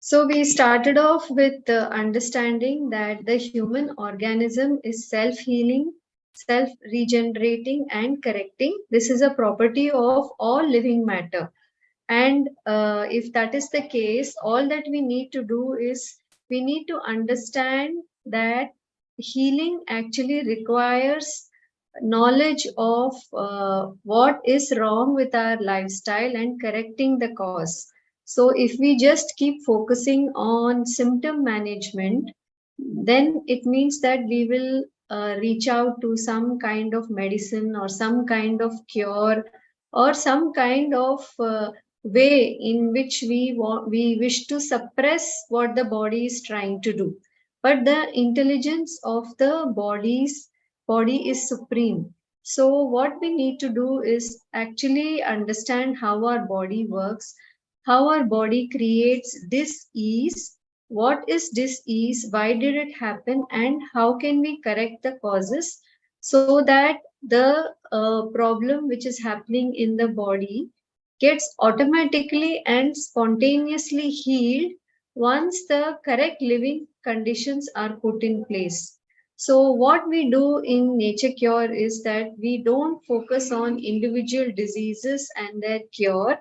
So we started off with the understanding that the human organism is self-healing, self-regenerating and correcting. This is a property of all living matter. And if that is the case, all that we need to do is we need to understand that healing actually requires knowledge of what is wrong with our lifestyle and correcting the cause. So if we just keep focusing on symptom management, then it means that we will reach out to some kind of medicine or some kind of cure or some kind of way in which we wish to suppress what the body is trying to do. But the intelligence of the body is supreme. So what we need to do is actually understand how our body works, how our body creates dis-ease, what is dis-ease, why did it happen, and how can we correct the causes so that the problem which is happening in the body gets automatically and spontaneously healed once the correct living conditions are put in place. So what we do in Nature Cure is that we don't focus on individual diseases and their cure.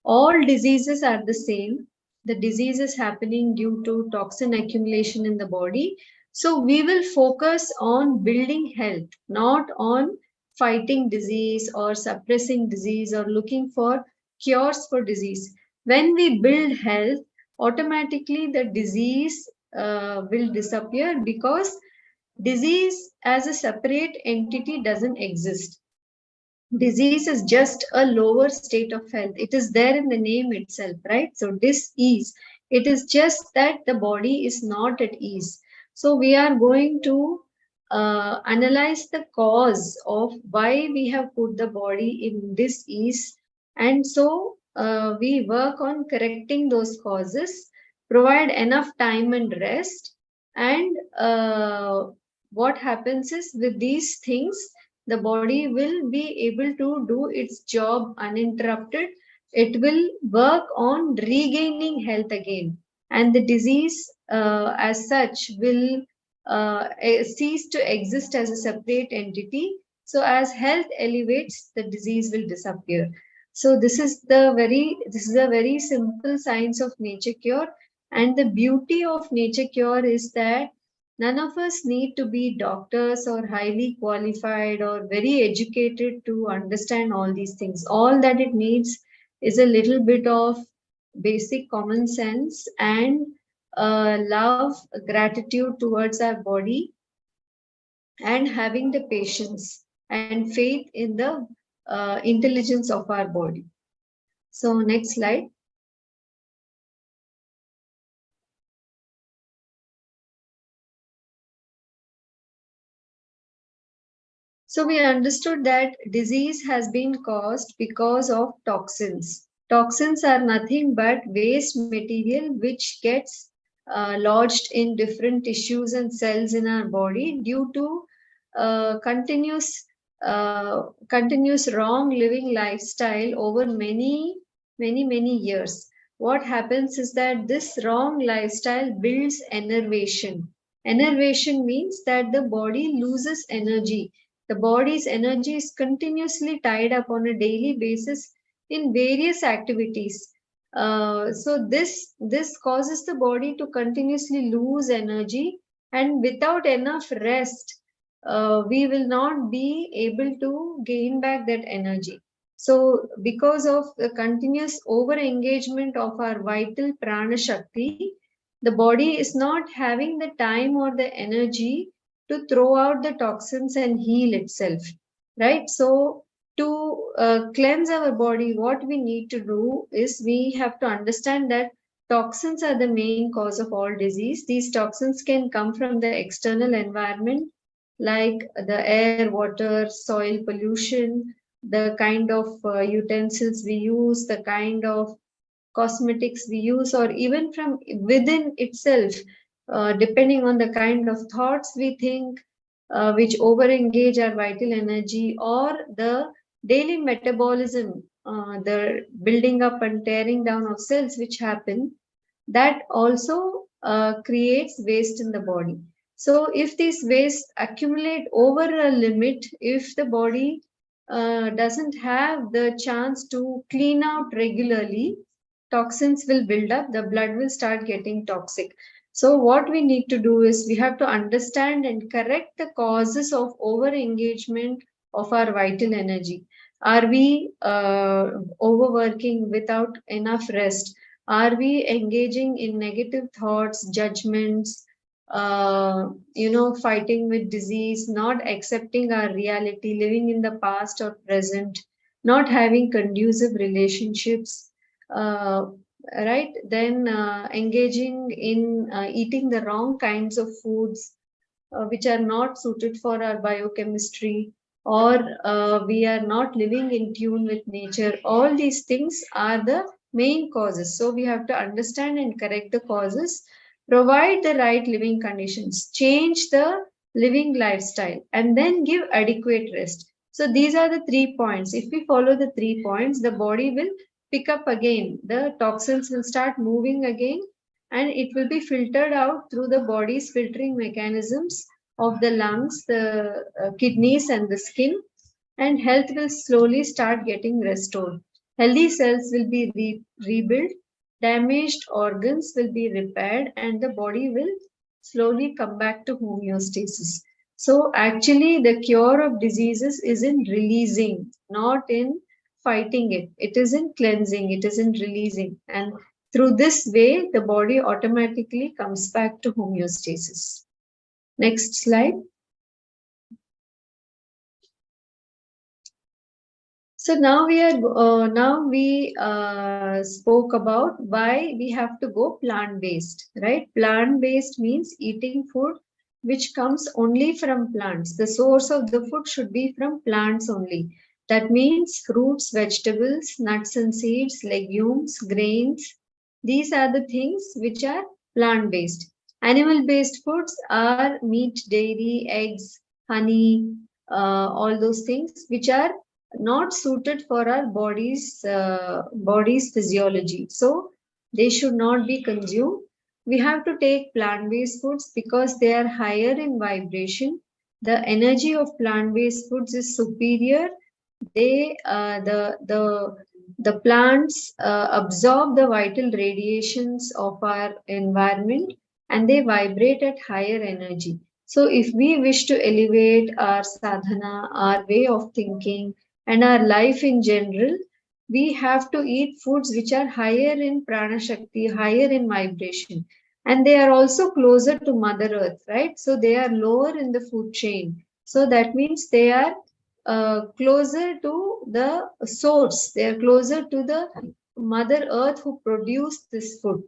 All diseases are the same. The disease is happening due to toxin accumulation in the body. So we will focus on building health, not on fighting disease or suppressing disease or looking for cures for disease. When we build health, automatically the disease will disappear because disease as a separate entity doesn't exist. Disease is just a lower state of health. It is there in the name itself, right? So dis-ease, it is just that the body is not at ease. So we are going to analyze the cause of why we have put the body in dis-ease, and so we work on correcting those causes, provide enough time and rest, and what happens is with these things the body will be able to do its job uninterrupted. It will work on regaining health again, and the disease as such will cease to exist as a separate entity. So as health elevates, the disease will disappear. So this is a very simple science of Nature Cure, and the beauty of Nature Cure is that none of us need to be doctors or highly qualified or very educated to understand all these things. All that it needs is a little bit of basic common sense and love, gratitude towards our body, and having the patience and faith in the intelligence of our body. So next slide. So we understood that disease has been caused because of toxins. Toxins are nothing but waste material which gets lodged in different tissues and cells in our body due to continuous wrong living lifestyle over many years. What happens is that this wrong lifestyle builds enervation. Enervation means that the body loses energy. The body's energy is continuously tied up on a daily basis in various activities. So this causes the body to continuously lose energy, and without enough rest, we will not be able to gain back that energy. So because of the continuous over engagement of our vital prana shakti, the body is not having the time or the energy to throw out the toxins and heal itself, right? So to cleanse our body, what we need to do is we have to understand that toxins are the main cause of all disease. These toxins can come from the external environment, like the air, water, soil pollution, the kind of utensils we use, the kind of cosmetics we use, or even from within itself, depending on the kind of thoughts we think, which over engage our vital energy, or the daily metabolism, the building up and tearing down of cells which happen. that also creates waste in the body. So if these waste accumulate over a limit, if the body doesn't have the chance to clean out regularly, toxins will build up, the blood will start getting toxic. So what we need to do is we have to understand and correct the causes of over engagement of our vital energy. Are we overworking without enough rest? Are we engaging in negative thoughts, judgments, fighting with disease, not accepting our reality, living in the past or present, not having conducive relationships, uh, right? Then engaging in eating the wrong kinds of foods, which are not suited for our biochemistry, or we are not living in tune with nature. All these things are the main causes. So we have to understand and correct the causes, provide the right living conditions, change the living lifestyle, and then give adequate rest. So these are the 3 points. If we follow the 3 points, the body will pick up again. The toxins will start moving again, and it will be filtered out through the body's filtering mechanisms of the lungs, the kidneys, and the skin, and health will slowly start getting restored. Healthy cells will be rebuilt, damaged organs will be repaired, and the body will slowly come back to homeostasis. So, actually, the cure of diseases is in releasing, not in fighting it. It is in cleansing, it is in releasing. And through this way, the body automatically comes back to homeostasis. Next slide. So now we spoke about why we have to go plant based, right? Plant based means eating food which comes only from plants. The source of the food should be from plants only. That means fruits, vegetables, nuts and seeds, legumes, grains. These are the things which are plant based. Animal based foods are meat, dairy, eggs, honey, all those things which are not suited for our body's physiology, so they should not be consumed. We have to take plant based foods because they are higher in vibration. The energy of plant based foods is superior. They the plants absorb the vital radiations of our environment, and they vibrate at higher energy. So if we wish to elevate our sadhana, our way of thinking, and our life in general, we have to eat foods which are higher in prana shakti, higher in vibration, and they are also closer to Mother Earth, right? So they are lower in the food chain. So that means they are closer to the source, they are closer to the Mother Earth who produced this food.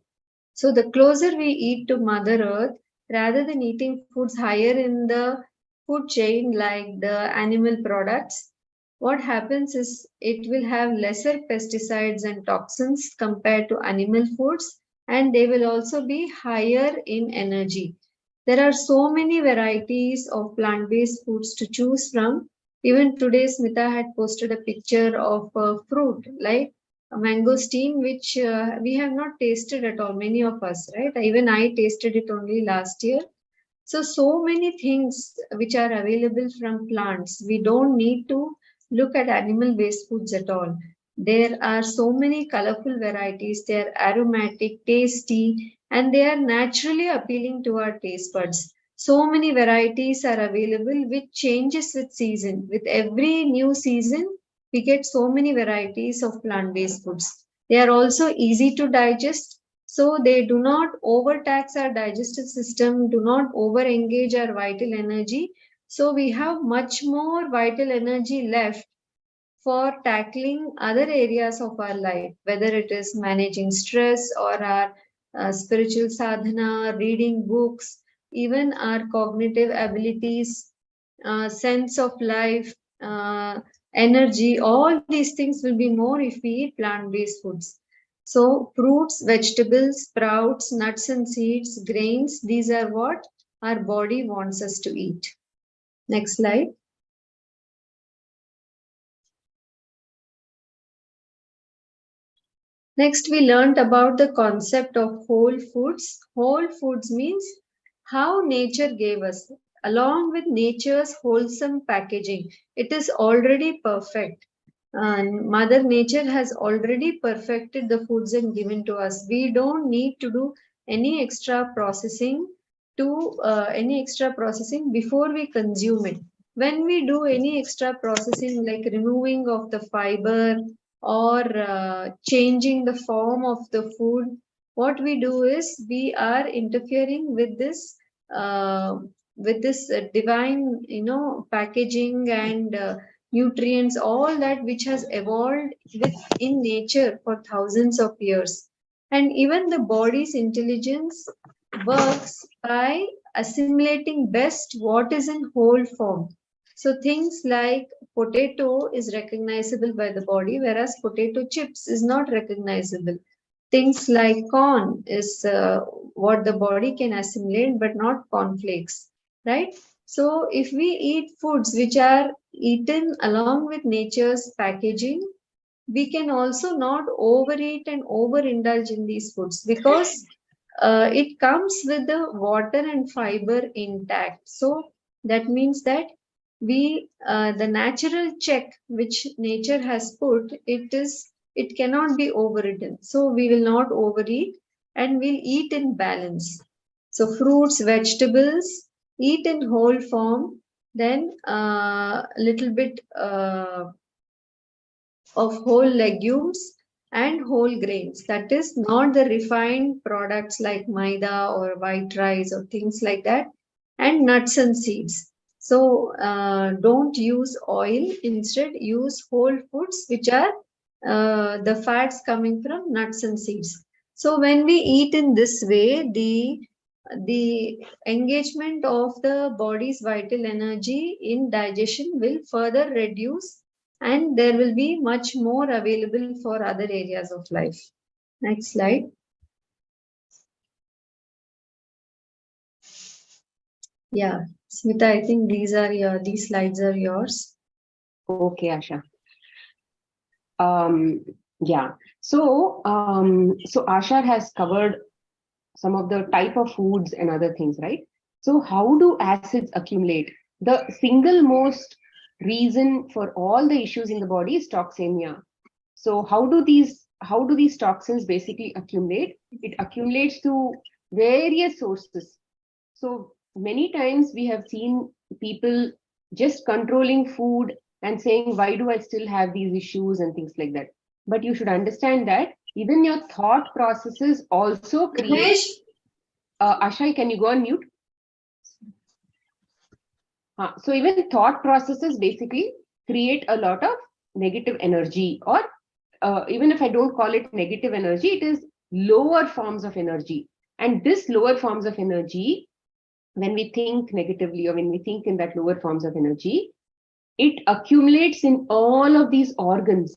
So the closer we eat to Mother Earth, rather than eating foods higher in the food chain like the animal products, what happens is it will have lesser pesticides and toxins compared to animal foods, and they will also be higher in energy. There are so many varieties of plant-based foods to choose from. Even today, Smita had posted a picture of a fruit like a mangosteen, which we have not tasted at all, many of us, right? Even I tasted it only last year. So many things which are available from plants. We don't need to look at animal-based foods at all. There are so many colorful varieties. They are aromatic, tasty, and they are naturally appealing to our taste buds. So many varieties are available, which changes with season. With every new season, we get so many varieties of plant-based foods. They are also easy to digest, so they do not overtax our digestive system, do not over engage our vital energy. So we have much more vital energy left for tackling other areas of our life, whether it is managing stress or our spiritual sadhana, reading books, even our cognitive abilities, sense of life, energy. All these things will be more if we eat plant based foods. So, fruits, vegetables, sprouts, nuts and seeds, grains, these are what our body wants us to eat. Next slide. Next, we learned about the concept of whole foods. Whole foods means how nature gave us, along with nature's wholesome packaging. It is already perfect. And Mother Nature has already perfected the foods and given to us. We don't need to do any extra processing before we consume it. When we do any extra processing like removing of the fiber or changing the form of the food, what we do is we are interfering uh, with this divine, packaging and nutrients, all that which has evolved in nature for thousands of years. And even the body's intelligence works by assimilating best what is in whole form. So things like potato is recognizable by the body, whereas potato chips is not recognizable. Things like corn is what the body can assimilate, but not cornflakes, right? So if we eat foods which are eaten along with nature's packaging, we can also not overeat and overindulge in these foods because it comes with the water and fiber intact. So that means that the natural check which nature has put, it cannot be overridden. So we will not overeat and we'll eat in balance. So fruits, vegetables, eat in whole form, then a little bit of whole legumes and whole grains. That is not the refined products like maida or white rice or things like that, and nuts and seeds. So don't use oil. Instead, use whole foods, which are the fats coming from nuts and seeds. So when we eat in this way, the engagement of the body's vital energy in digestion will further reduce, and there will be much more available for other areas of life. Next slide. Yeah, Smita, I think these slides are yours. Okay, Asha. Yeah. So Asha has covered some of the type of foods and other things, right? So how do acids accumulate? The single most reason for all the issues in the body is toxemia. So how do these toxins basically accumulate? It accumulates through various sources. So many times we have seen people just controlling food and saying, why do I still have these issues and things like that? But you should understand that even your thought processes also create. Asha, can you go on mute? So even thought processes basically create a lot of negative energy, or even if I don't call it negative energy, it is lower forms of energy. And this lower forms of energy, when we think negatively or when we think in that lower forms of energy, it accumulates in all of these organs.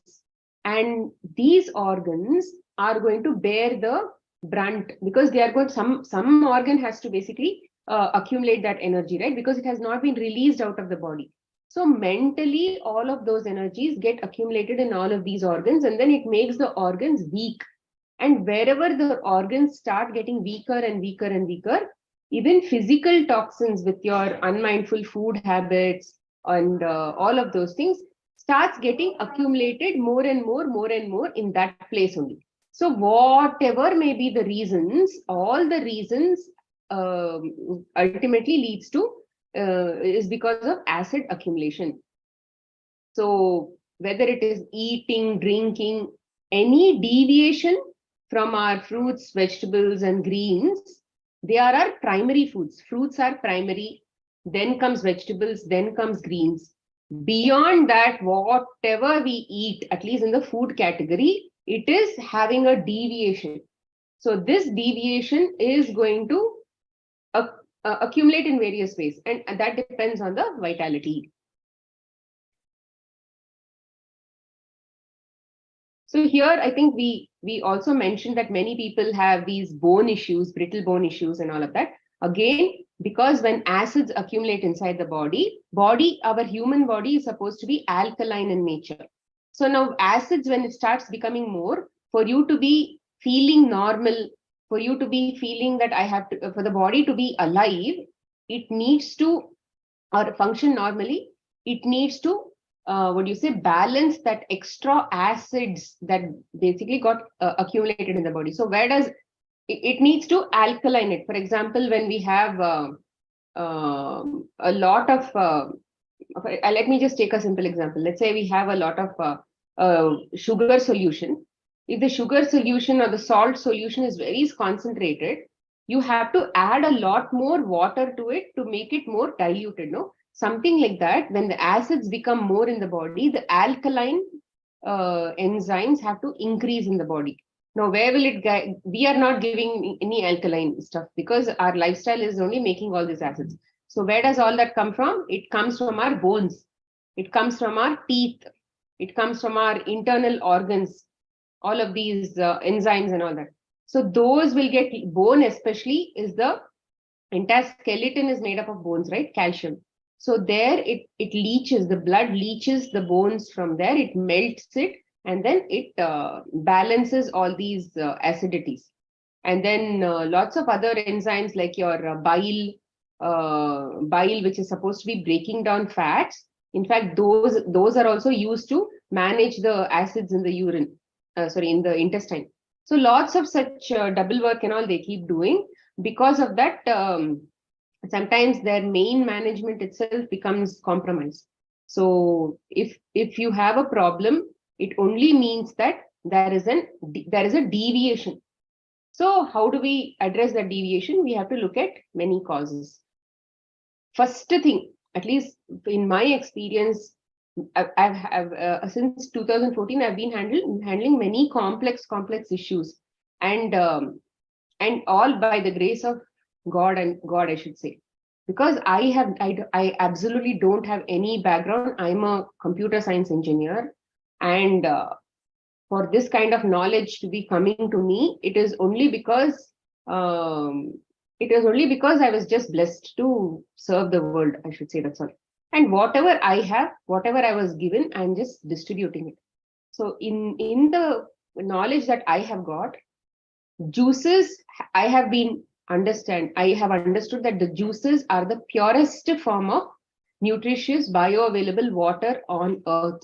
And these organs are going to bear the brunt because they are going, some organ has to basically accumulate that energy, right? Because it has not been released out of the body. So mentally, all of those energies get accumulated in all of these organs, and then it makes the organs weak. And wherever the organs start getting weaker and weaker and weaker, even physical toxins with your unmindful food habits and all of those things starts getting accumulated more and more in that place only. So whatever may be the reasons, all the reasons ultimately leads to is because of acid accumulation. So whether it is eating, drinking, any deviation from our fruits, vegetables, and greens, they are our primary foods. Fruits are primary, then comes vegetables, then comes greens. Beyond that, whatever we eat, at least in the food category, it is having a deviation. So this deviation is going to accumulate in various ways, and that depends on the vitality. So here, I think we also mentioned that many people have these bone issues, brittle bone issues and all of that. Again, because when acids accumulate inside the body, our human body is supposed to be alkaline in nature. So now acids, when it starts becoming more, for you to be feeling normal, for you to be feeling that I have to, for the body to be alive, it needs to, or function normally, it needs to, balance that extra acids that basically got accumulated in the body. So where does it needs to alkaline it? For example, when we have a lot of, let me just take a simple example. Let's say we have a lot of sugar solution. If the sugar solution or the salt solution is very concentrated, you have to add a lot more water to it to make it more diluted, no? Something like that. When the acids become more in the body, the alkaline enzymes have to increase in the body. Now, where will it get? We are not giving any alkaline stuff because our lifestyle is only making all these acids. So where does all that come from? It comes from our bones. It comes from our teeth. It comes from our internal organs, all of these enzymes and all that. So those will get, bone especially is the entire skeleton is made up of bones, right? Calcium. So there it leaches, the blood leaches the bones from there, it melts it, and then it balances all these acidities. And then lots of other enzymes like your bile, which is supposed to be breaking down fats. In fact, those are also used to manage the acids in the urine, in the intestine. So lots of such double work and all they keep doing. Because of that, sometimes their main management itself becomes compromised. So if you have a problem, it only means that there is a deviation. So how do we address that deviation? We have to look at many causes. First thing, at least in my experience, I've since 2014, I've been handling many complex issues, and all by the grace of God, I should say, because I absolutely don't have any background. I'm a computer science engineer, and for this kind of knowledge to be coming to me, it is only because I was just blessed to serve the world, I should say. That's all. And whatever I have, whatever I was given, I'm just distributing it. So in the knowledge that I have got, juices, I have understood that the juices are the purest form of nutritious bioavailable water on earth.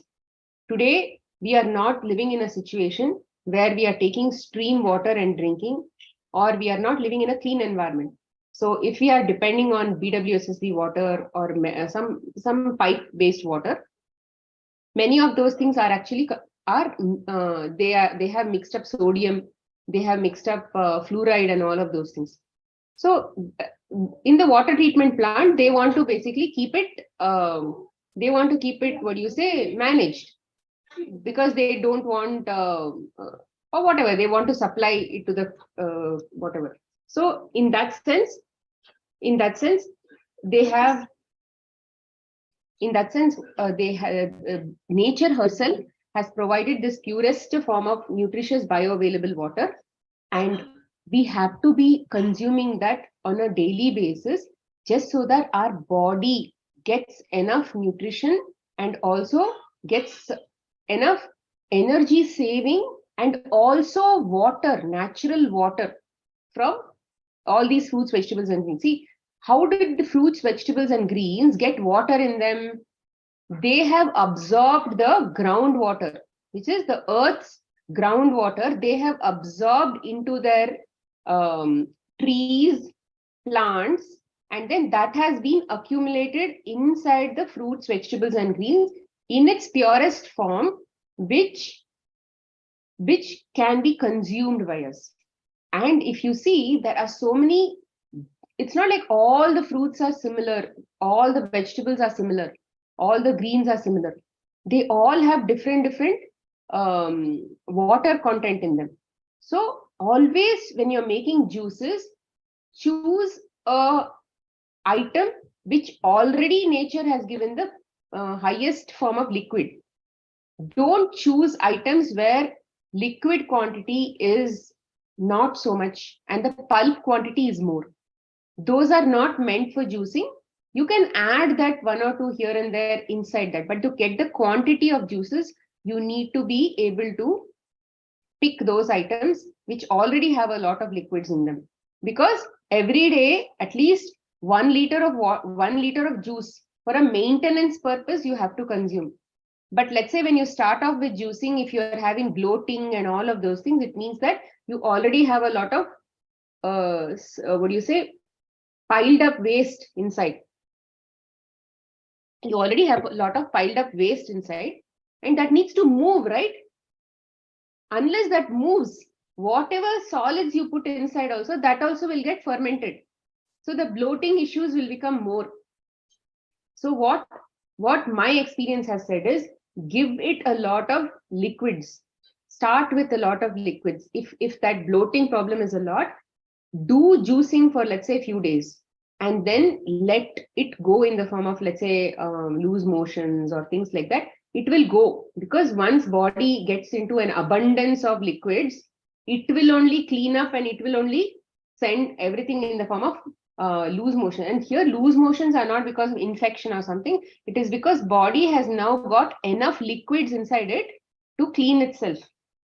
Today, we are not living in a situation where we are taking stream water and drinking, or we are not living in a clean environment. So if we are depending on BWSSB water or some pipe-based water, many of those things are actually they have mixed up sodium, they have mixed up fluoride and all of those things. So in the water treatment plant, they want to basically keep it managed, because they don't want or whatever, they want to supply it to the whatever. So in that sense, nature herself has provided this purest form of nutritious bioavailable water, and we have to be consuming that on a daily basis, just so that our body gets enough nutrition and also gets enough energy saving, and also water, natural water from all these fruits, vegetables and things. See, how did the fruits, vegetables and greens get water in them? They have absorbed the groundwater, which is the earth's groundwater. They have absorbed into their trees, plants, and then that has been accumulated inside the fruits, vegetables and greens in its purest form, which can be consumed by us. And if you see, there are so many, it's not like all the fruits are similar, all the vegetables are similar, all the greens are similar. They all have different water content in them. So always when you're making juices, choose a item which already nature has given the highest form of liquid. Don't choose items where liquid quantity is not so much and the pulp quantity is more. Those are not meant for juicing. You can add that one or two here and there inside that, but to get the quantity of juices, you need to be able to pick those items which already have a lot of liquids in them, because every day at least 1 liter of 1 liter of juice for a maintenance purpose you have to consume. But let's say when you start off with juicing, if you're having bloating and all of those things, it means that you already have a lot of piled up waste inside. You already have a lot of piled up waste inside, and that needs to move, right? Unless that moves, whatever solids you put inside also, that also will get fermented. So the bloating issues will become more. So what my experience has said is, give it a lot of liquids. Start with a lot of liquids. If that bloating problem is a lot, do juicing for, let's say, a few days, and then let it go in the form of, let's say, loose motions or things like that. It will go, because once body gets into an abundance of liquids, it will only clean up and it will only send everything in the form of loose motion. And here loose motions are not because of infection or something. It is because body has now got enough liquids inside it to clean itself.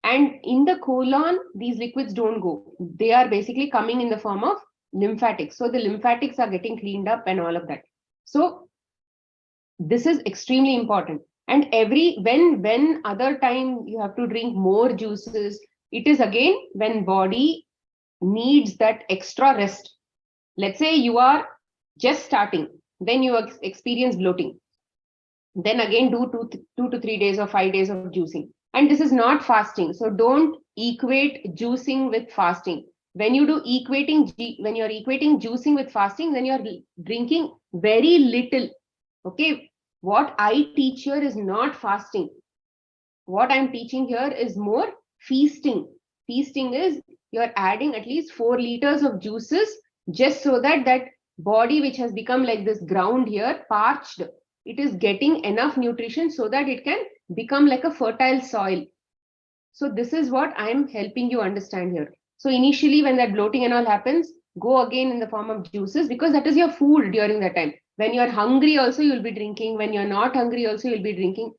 And in the colon, these liquids don't go. They are basically coming in the form of lymphatics. So the lymphatics are getting cleaned up and all of that. So this is extremely important. And when other time you have to drink more juices, it is again when body needs that extra rest. Let's say you are just starting, then you experience bloating. Then again do 2 to 3 days or 5 days of juicing. And this is not fasting. So don't equate juicing with fasting. When you are equating juicing with fasting, then you're drinking very little. Okay. What I teach here is not fasting. What I'm teaching here is more feasting. Feasting is you're adding at least 4 liters of juices, just so that that body which has become like this ground here, parched, it is getting enough nutrition so that it can become like a fertile soil. So this is what I'm helping you understand here. So initially when that bloating and all happens, go again in the form of juices, because that is your food during that time. When you're hungry also you'll be drinking. When you're not hungry also you'll be drinking.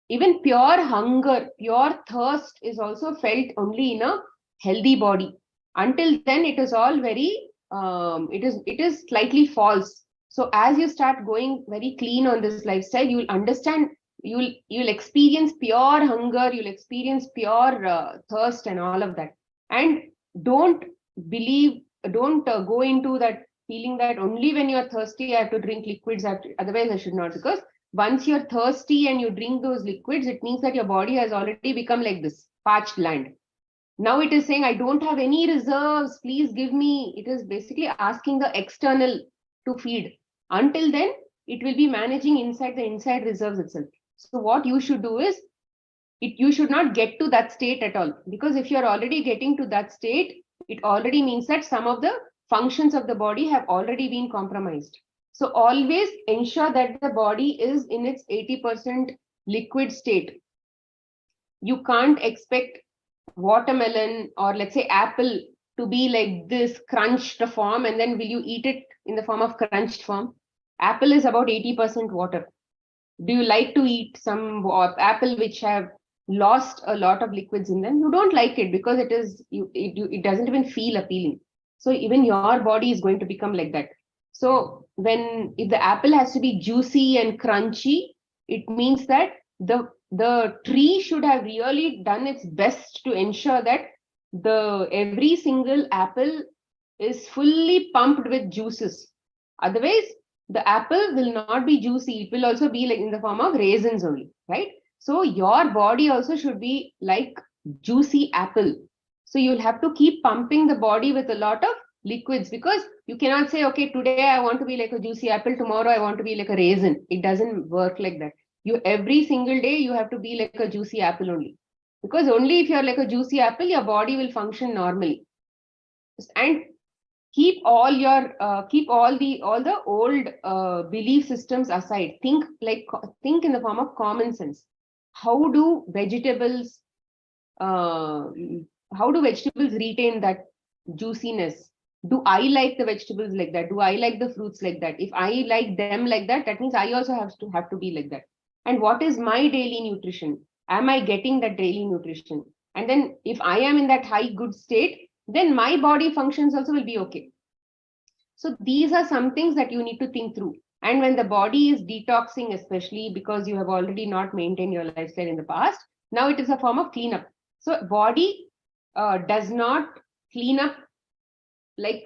Even pure hunger, pure thirst is also felt only in a healthy body. Until then it is all very, it is slightly false. So as you start going very clean on this lifestyle, you will understand, you'll experience pure hunger, you'll experience pure thirst and all of that. And don't go into that feeling that only when you're thirsty I have to drink liquids, otherwise I should not. Because once you're thirsty and you drink those liquids, it means that your body has already become like this parched land. Now it is saying, I don't have any reserves, please give me. It is basically asking the external to feed. Until then, it will be managing inside reserves itself. So what you should do is, you should not get to that state at all. Because if you're already getting to that state, it already means that some of the functions of the body have already been compromised. So always ensure that the body is in its 80% liquid state. You can't expect watermelon or let's say apple to be like this crunched form, and then will you eat it in the form of crunched form? Apple is about 80% water. Do you like to eat some apple which have lost a lot of liquids in them? You don't like it because it doesn't even feel appealing. So even your body is going to become like that. So if the apple has to be juicy and crunchy, it means that the tree should have really done its best to ensure that every single apple is fully pumped with juices. Otherwise, the apple will not be juicy. It will also be like in the form of raisins only, right? So your body also should be like juicy apple. So you'll have to keep pumping the body with a lot of liquids, because you cannot say, okay, today I want to be like a juicy apple, tomorrow I want to be like a raisin. It doesn't work like that. Every single day you have to be like a juicy apple only, because only if you're like a juicy apple, your body will function normally. And keep all the old belief systems aside. Think in the form of common sense. How do vegetables retain that juiciness? Do I like the vegetables like that? Do I like the fruits like that? If I like them like that, that means I also have to be like that. And what is my daily nutrition? Am I getting that daily nutrition? And then if I am in that high good state, then my body functions also will be okay. So these are some things that you need to think through. And when the body is detoxing, especially because you have already not maintained your lifestyle in the past, now it is a form of cleanup. So body does not clean up like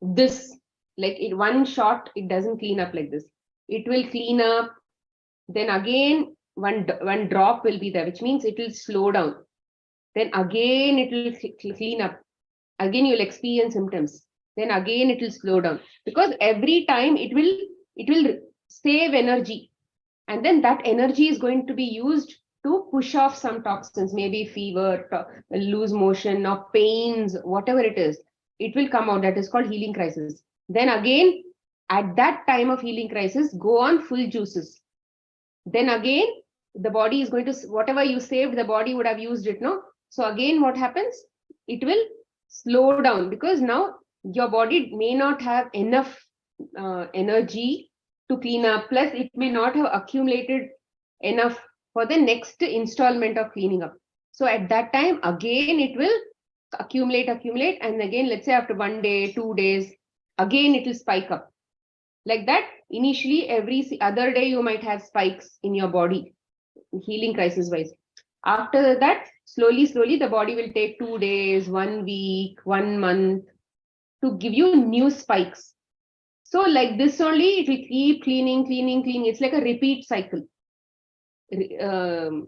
this, like in one shot, it doesn't clean up like this. It will clean up, then again one drop will be there, which means it will slow down. Then again it will clean up. Again you'll experience symptoms. Then again it will slow down, because every time it will save energy, and then that energy is going to be used to push off some toxins, maybe fever, loose motion, or pains, whatever it is. It will come out. That is called healing crisis. Then again, at that time of healing crisis, go on full juices. Then again, the body is going to, whatever you saved, the body would have used it, no? So again, what happens? It will slow down, because now your body may not have enough energy to clean up, plus it may not have accumulated enough for the next installment of cleaning up. So at that time, again, it will accumulate, and again, let's say after 1 day, 2 days, again, it will spike up. Like that, initially, every other day, you might have spikes in your body, healing crisis wise. After that, slowly, the body will take 2 days, 1 week, 1 month to give you new spikes. So like this only, it will keep cleaning. It's like a repeat cycle. And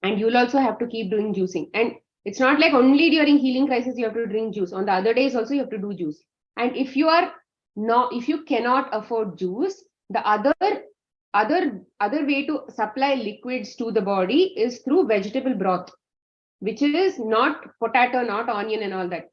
you'll also have to keep doing juicing. And it's not like only during healing crisis you have to drink juice. On the other days also you have to do juice. And if you cannot afford juice, the other way to supply liquids to the body is through vegetable broth, which is not potato, not onion and all that.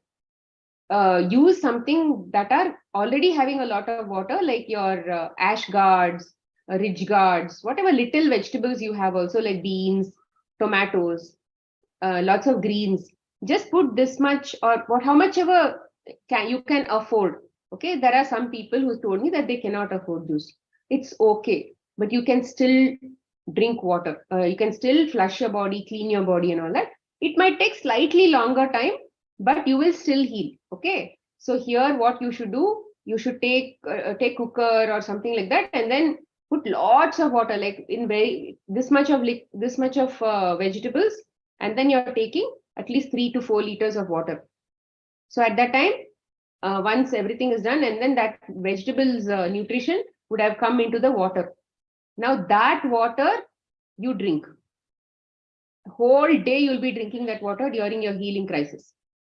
Use something that are already having a lot of water, like your ash guards, ridge guards, whatever little vegetables you have also, like beans, tomatoes, lots of greens. Just put this much, or how much ever you can afford. Okay, there are some people who told me that they cannot afford juice. It's okay, but you can still drink water. You can still flush your body, clean your body and all that. It might take slightly longer time, but you will still heal. Okay, so here what you should do, you should take cooker or something like that, and then put lots of water, like in this much of vegetables, and then you're taking at least 3 to 4 liters of water. So at that time, once everything is done, and then that vegetables nutrition would have come into the water. Now that water you drink. Whole day you'll be drinking that water during your healing crisis.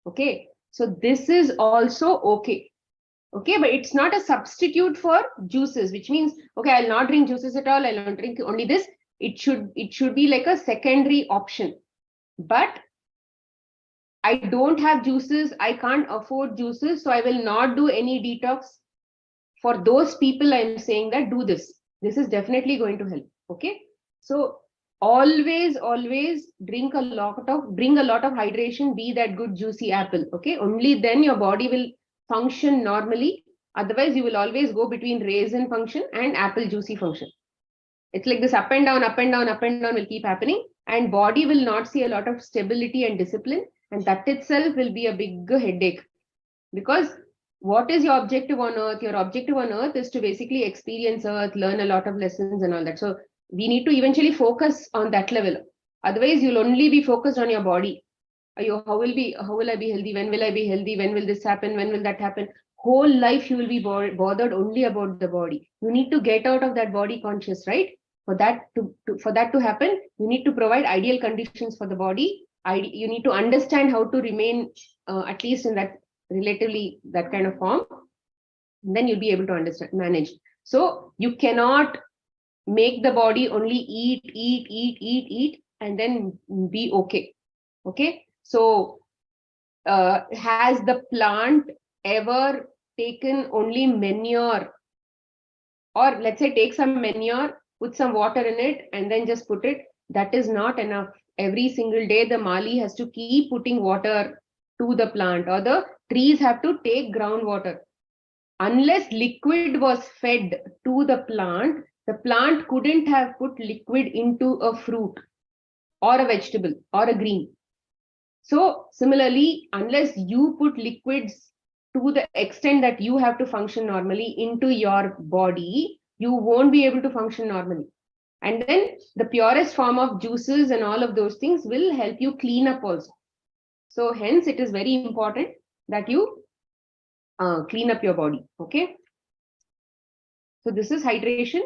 Okay, so this is also okay. Okay, but it's not a substitute for juices, which means, okay, I'll not drink juices at all, I'll not drink only this. It should be like a secondary option. But I don't have juices, I can't afford juices, so I will not do any detox. For those people, I'm saying that do this. This is definitely going to help. Okay, so always bring a lot of hydration, be that good juicy apple. Okay, only then your body will function normally. Otherwise you will always go between raisin function and apple juicy function. It's like this up and down will keep happening, and body will not see a lot of stability and discipline, and that itself will be a big headache. Because what is your objective on earth? Your objective on earth is to basically experience earth, learn a lot of lessons and all that. So we need to eventually focus on that level. Otherwise, you'll only be focused on your body. How will I be healthy? When will I be healthy? When will this happen? When will that happen? Whole life you will be bothered only about the body. You need to get out of that body conscious, right? For that to happen, you need to provide ideal conditions for the body. You need to understand how to remain at least in that relatively that kind of form. And then you'll be able to manage. So you cannot make the body only eat and then be okay. Okay, so has the plant ever taken only manure, or let's say take some manure, put some water in it and then just put it? That is not enough. Every single day the mali has to keep putting water to the plant, or the trees have to take groundwater. Unless liquid was fed to the plant couldn't have put liquid into a fruit or a vegetable or a green. So similarly, unless you put liquids to the extent that you have to function normally into your body, you won't be able to function normally. And then the purest form of juices and all of those things will help you clean up also. So hence it is very important that you clean up your body. Okay. So this is hydration.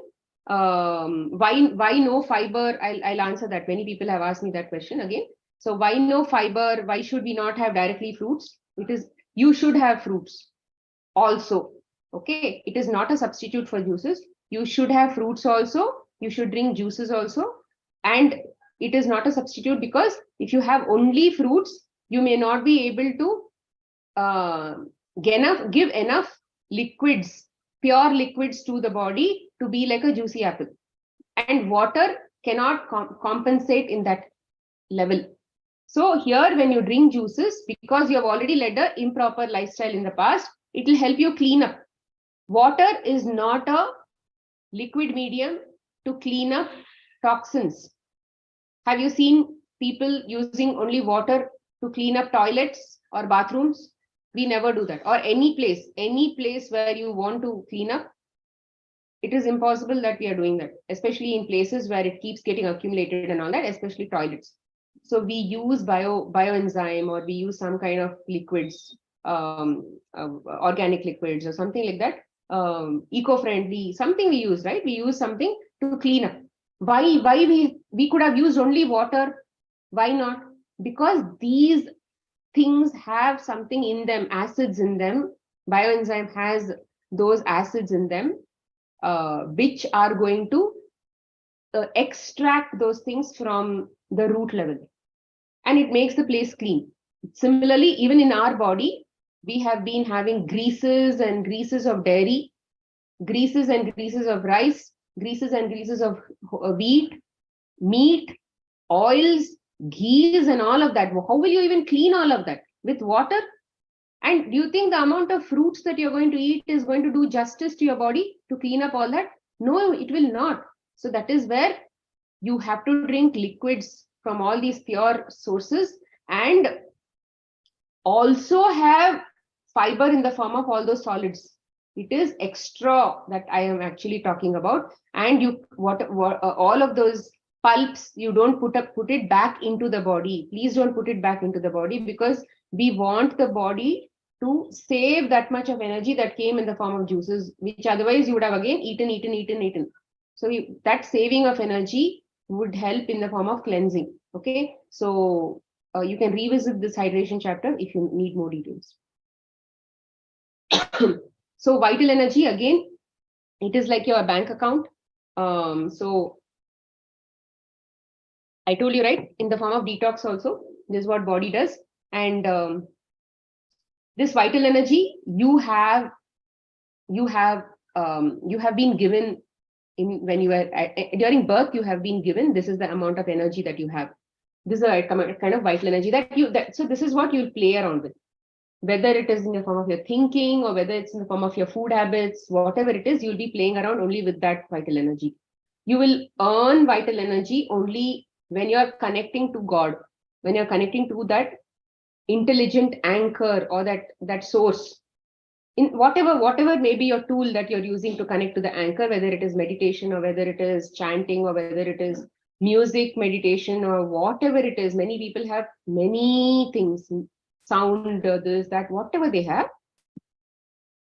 Why no fiber? I'll answer that. Many people have asked me that question again. So why no fiber? Why should we not have directly fruits? Because you should have fruits also. Okay. It is not a substitute for juices. You should have fruits also. You should drink juices also. And it is not a substitute, because if you have only fruits, you may not be able to give enough liquids, pure liquids to the body to be like a juicy apple. And water cannot compensate in that level. So here, when you drink juices, because you have already led an improper lifestyle in the past, it will help you clean up. Water is not a liquid medium to clean up toxins. Have you seen people using only water to clean up toilets or bathrooms? We never do that. Or any place where you want to clean up, it is impossible that we are doing that, especially in places where it keeps getting accumulated and all that, especially toilets. So we use bioenzyme, or we use some kind of liquids, organic liquids or something like that, eco-friendly, something we use, right? We use something to clean up. Why we could have used only water? Why not? Because these things have something in them, acids in them. Bioenzyme has those acids in them, which are going to extract those things from the root level, and it makes the place clean. Similarly, even in our body, we have been having greases and greases of dairy, greases and greases of rice, greases and greases of wheat, meat, oils, ghees, and all of that. How will you even clean all of that? With water? And do you think the amount of fruits that you're going to eat is going to do justice to your body to clean up all that? No, it will not. So that is where you have to drink liquids from all these pure sources, and also have fiber in the form of all those solids. It is extra that I am actually talking about. And you all of those pulps, you don't put it back into the body. Please don't put it back into the body, because we want the body to save that much of energy that came in the form of juices, which otherwise you would have again eaten. So that saving of energy would help in the form of cleansing. Okay, so you can revisit this hydration chapter if you need more details. So vital energy, again, it is like your bank account. So I told you, right, in the form of detox also, this is what body does. And this vital energy you have been given when you were during birth. You have been given, this is the amount of energy that you have. This is a kind of vital energy so this is what you'll play around with, whether it is in the form of your thinking or whether it's in the form of your food habits. Whatever it is, you'll be playing around only with that vital energy. You will earn vital energy only when you're connecting to God, when you're connecting to that intelligent anchor, or that source. In whatever may be your tool that you're using to connect to the anchor, whether it is meditation or whether it is chanting or whether it is music meditation or whatever it is. Many people have many things, sound, this, that, whatever they have.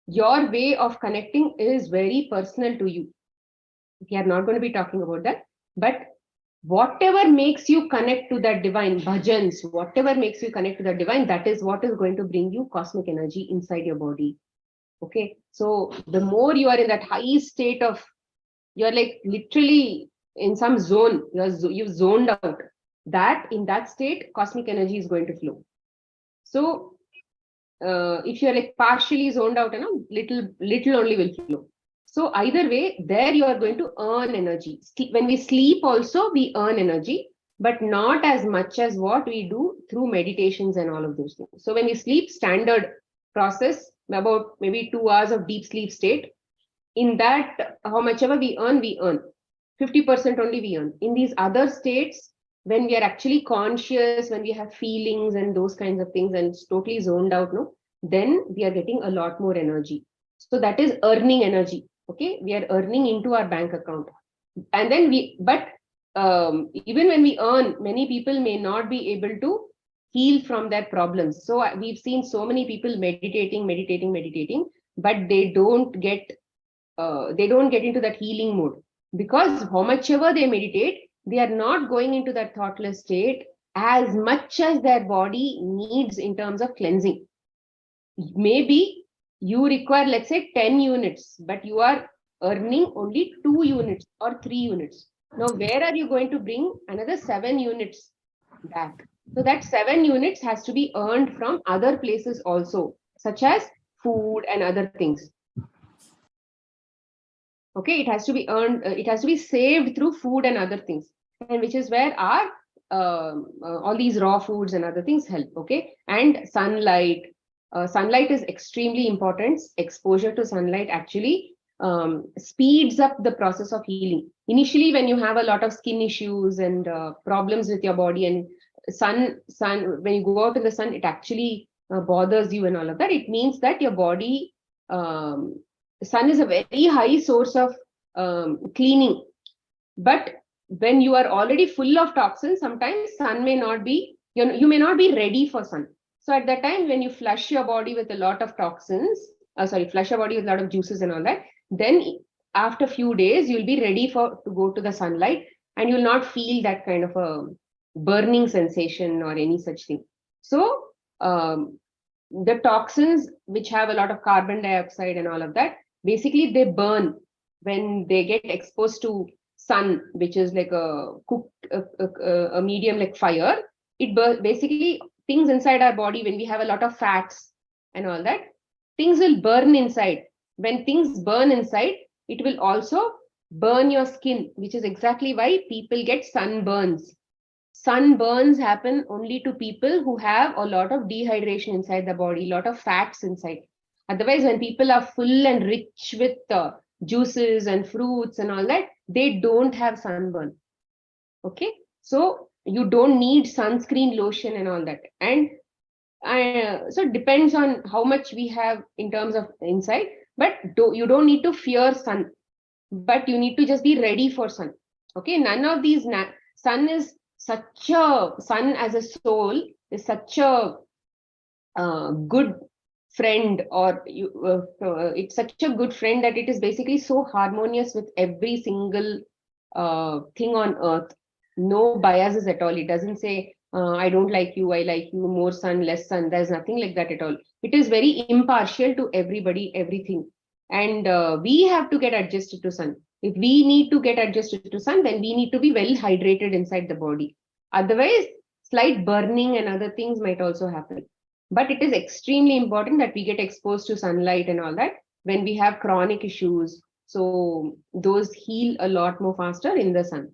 Your way of connecting is very personal to you. We are not going to be talking about that, but whatever makes you connect to that divine, bhajans, whatever makes you connect to the divine, that is what is going to bring you cosmic energy inside your body. Okay, so the more you are in that high state of, you're like literally in some zone, you've zoned out, that in that state cosmic energy is going to flow. So if you're like partially zoned out, little only will flow. So either way, there you are going to earn energy. When we sleep also, we earn energy, but not as much as what we do through meditations and all of those things. So when we sleep, standard process, about maybe 2 hours of deep sleep state. In that, how much ever we earn, 50% only we earn. In these other states, when we are actually conscious, when we have feelings and those kinds of things and it's totally zoned out, no, then we are getting a lot more energy. So that is earning energy. Okay, we are earning into our bank account. And then even when we earn, many people may not be able to heal from their problems. So we've seen so many people meditating, but they don't get into that healing mode, because how much ever they meditate, they are not going into that thoughtless state as much as their body needs in terms of cleansing. Maybe you require, let's say, 10 units, but you are earning only 2 units or 3 units. Now, where are you going to bring another 7 units back? So that 7 units has to be earned from other places also, such as food and other things. Okay, it has to be earned, it has to be saved through food and other things, and which is where our all these raw foods and other things help. Okay, and sunlight. Sunlight is extremely important. Exposure to sunlight actually speeds up the process of healing. Initially, when you have a lot of skin issues and problems with your body, and sun, when you go out in the sun, it actually bothers you and all of that. It means that your body, sun is a very high source of cleaning. But when you are already full of toxins, sometimes sun may not be, you may not be ready for sun. So at that time, when you flush your body with a lot of toxins, flush your body with a lot of juices and all that, then after a few days, you'll be ready to go to the sunlight, and you'll not feel that kind of a burning sensation or any such thing. So the toxins, which have a lot of carbon dioxide and all of that, basically they burn when they get exposed to sun, which is like a medium like fire. Basically, things inside our body, when we have a lot of fats and all that, things will burn inside. When things burn inside, it will also burn your skin, which is exactly why people get sunburns. Sunburns happen only to people who have a lot of dehydration inside the body, a lot of fats inside. Otherwise, when people are full and rich with juices and fruits and all that, they don't have sunburn. Okay, so you don't need sunscreen lotion and all that. And so it depends on how much we have in terms of inside, but you don't need to fear sun, but you need to just be ready for sun. Okay, none of these sun as a soul is such a good friend, or it's such a good friend that it is basically so harmonious with every single thing on earth. No biases at all. It doesn't say I don't like you, I like you, more sun, less sun. There's nothing like that at all. It is very impartial to everybody, everything. And we have to get adjusted to sun. If we need to get adjusted to sun, then we need to be well hydrated inside the body. Otherwise, slight burning and other things might also happen. But it is extremely important that we get exposed to sunlight and all that when we have chronic issues. So those heal a lot more faster in the sun.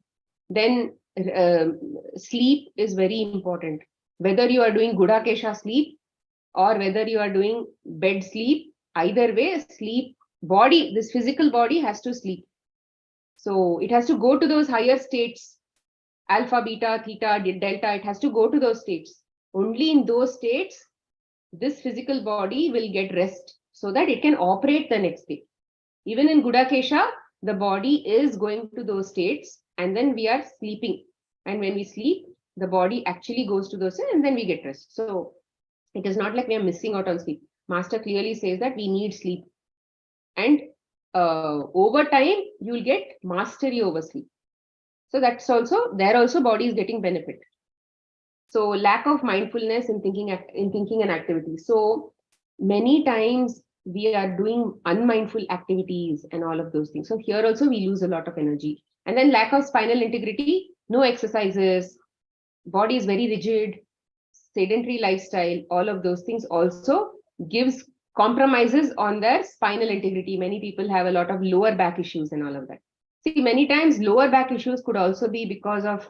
Then sleep is very important. Whether you are doing Gudakesha sleep or whether you are doing bed sleep, either way, sleep body, this physical body has to sleep. So it has to go to those higher states, alpha, beta, theta, delta. It has to go to those states. Only in those states, this physical body will get rest so that it can operate the next day. Even in Gudakesha, the body is going to those states, and then we are sleeping. And when we sleep, the body actually goes to those states, and then we get rest. So it is not like we are missing out on sleep. Master clearly says that we need sleep. And over time, you'll get mastery over sleep. So that's also, there also body is getting benefit. So lack of mindfulness in thinking and activity. So many times we are doing unmindful activities and all of those things. So here also we lose a lot of energy. And then lack of spinal integrity, no exercises, body is very rigid, sedentary lifestyle, all of those things also gives compromises on their spinal integrity. Many people have a lot of lower back issues and all of that. See, many times lower back issues could also be because of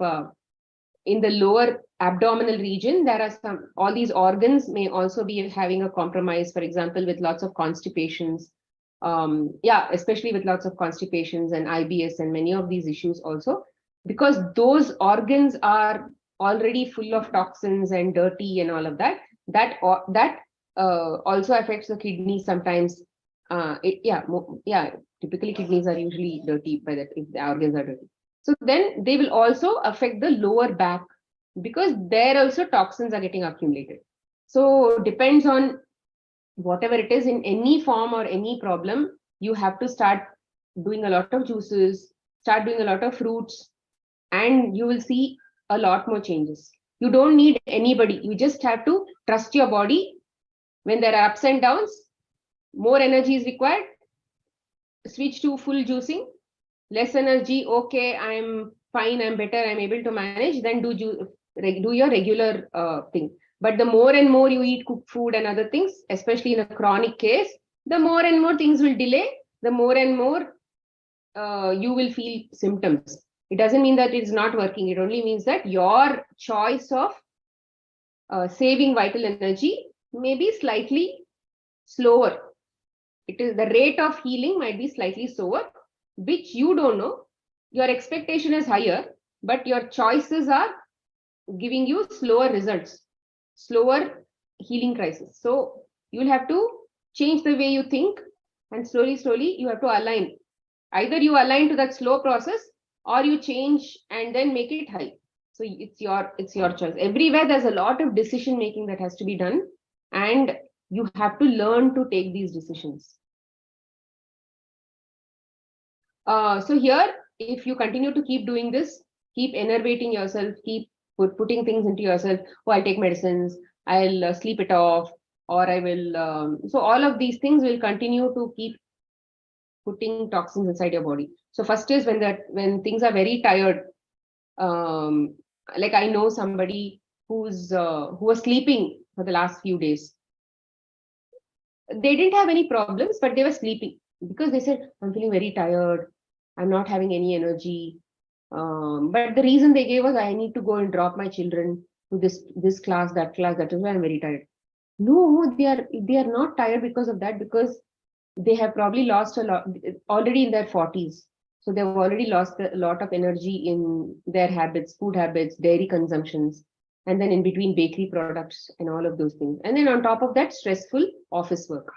in the lower abdominal region, there are all these organs may also be having a compromise, for example, with lots of constipations. Especially with lots of constipations and IBS and many of these issues also. because those organs are already full of toxins and dirty and all of that. That also affects the kidneys sometimes. Typically kidneys are usually dirty by that if the organs are dirty. So then they will also affect the lower back, because there also toxins are getting accumulated. So depends on whatever it is, in any form or any problem, you have to start doing a lot of juices, start doing a lot of fruits, and you will see a lot more changes. You don't need anybody. You just have to trust your body. When there are ups and downs, more energy is required, switch to full juicing. Less energy, okay, I'm fine, I'm better, I'm able to manage, then do your regular thing. But the more and more you eat cooked food and other things, especially in a chronic case, the more and more things will delay, the more and more you will feel symptoms. It doesn't mean that it's not working. It only means that your choice of saving vital energy may be slightly slower. It is the rate of healing might be slightly slower, which you don't know. Your expectation is higher, but your choices are giving you slower results, slower healing crisis. So you'll have to change the way you think, and slowly you have to align. Either you align to that slow process, or you change and then make it high. So it's your choice. Everywhere there's a lot of decision making that has to be done, and you have to learn to take these decisions. So here, if you continue to keep doing this, keep enervating yourself, keep putting things into yourself. Oh, I'll take medicines, I'll sleep it off, or I will. So all of these things will continue to keep putting toxins inside your body. So first is when things are very tired. Like I know somebody who was sleeping for the last few days. They didn't have any problems, but they were sleeping because they said, I'm feeling very tired, I'm not having any energy. But the reason they gave was, I need to go and drop my children to this class, that is why I'm very tired. No, they are not tired because of that, because they have probably lost a lot already in their 40s. So they've already lost a lot of energy in their habits, food habits, dairy consumptions, and then in between bakery products and all of those things. And then on top of that, stressful office work,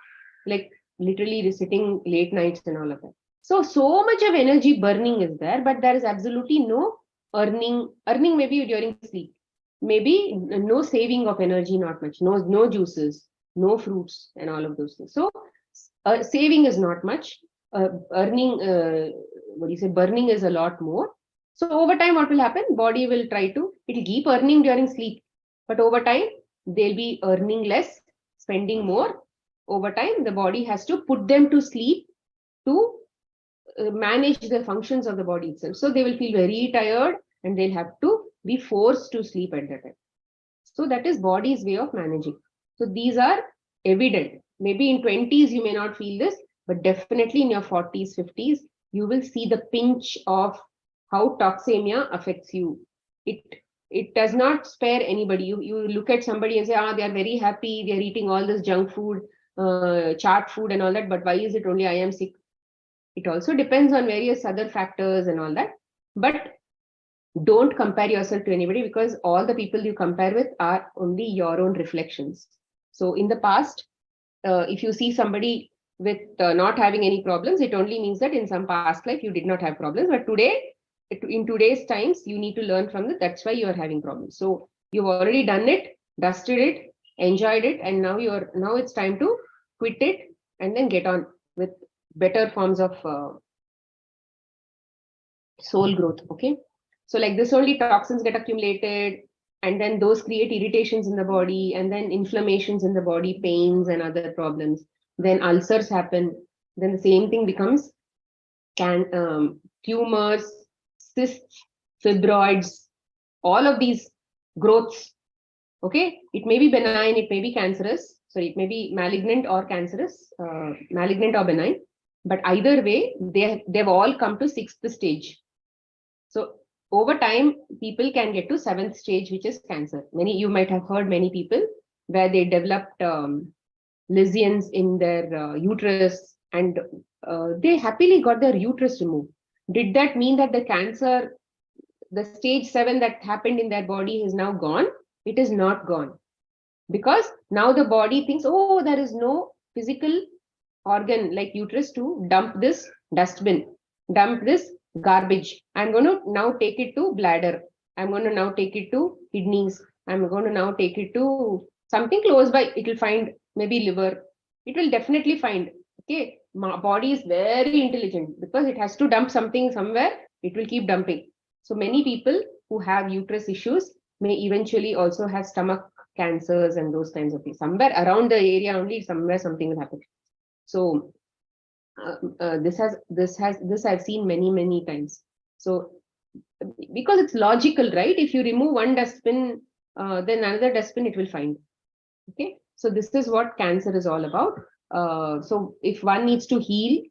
like literally sitting late nights and all of that. So much of energy burning is there, but there is absolutely no earning maybe during sleep. Maybe no saving of energy, not much, no juices, no fruits and all of those things. So saving is not much. Burning is a lot more. So over time, what will happen? Body will it'll keep earning during sleep, but over time, they'll be earning less, spending more. Over time, the body has to put them to sleep to manage the functions of the body itself. So they will feel very tired, and they'll have to be forced to sleep at that time. So that is body's way of managing. So these are evident. Maybe in 20s, you may not feel this, but definitely in your 40s, 50s, you will see the pinch of how toxemia affects you. It does not spare anybody. You look at somebody and say, they are very happy, they are eating all this junk food, chaat food and all that, but why is it only I am sick? It also depends on various other factors and all that. But don't compare yourself to anybody, because all the people you compare with are only your own reflections. So in the past, if you see somebody with not having any problems, it only means that in some past life you did not have problems. But today, in today's times, you need to learn from that. That's why you are having problems. So you've already done it, dusted it, enjoyed it, and now it's time to quit it and then get on with better forms of soul growth. Okay. So like this, only toxins get accumulated, and then those create irritations in the body, and then inflammations in the body, pains and other problems. Then ulcers happen. Then the same thing becomes tumors, cysts, fibroids, all of these growths. Okay, it may be benign, it may be cancerous. Sorry, it may be malignant or cancerous, malignant or benign. But either way, they've all come to 6th stage. So over time, people can get to 7th stage, which is cancer. You might have heard many people where they developed lesions in their uterus, and they happily got their uterus removed. Did that mean that the cancer the stage 7 that happened in their body is now gone. It is not gone. Because now the body thinks, oh, there is no physical organ like uterus to dump this dustbin, dump this garbage. I'm going to now take it to bladder. I'm going to now take it to kidneys. I'm going to now take it to something close by. It will find maybe liver. It will definitely find. Okay, my body is very intelligent because it has to dump something somewhere. It will keep dumping. So many people who have uterus issues may eventually also have stomach cancers and those kinds of things. Somewhere around the area only, somewhere something will happen. So this I've seen many times. So because it's logical, right? If you remove one dustbin, then another dustbin it will find. Okay, so this is what cancer is all about. So if one needs to heal,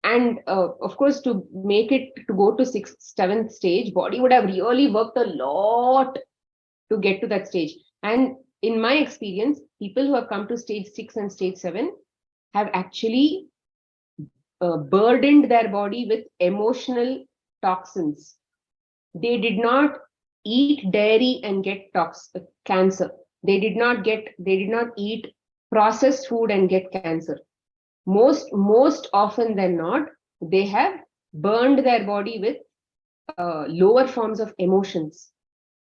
and of course to make it to go to 6th, 7th stage, body would have really worked a lot to get to that stage. And in my experience, people who have come to stage 6 and stage 7 have actually burdened their body with emotional toxins. They did not eat dairy and get cancer. They did not eat processed food and get cancer. Most often than not, they have burned their body with lower forms of emotions.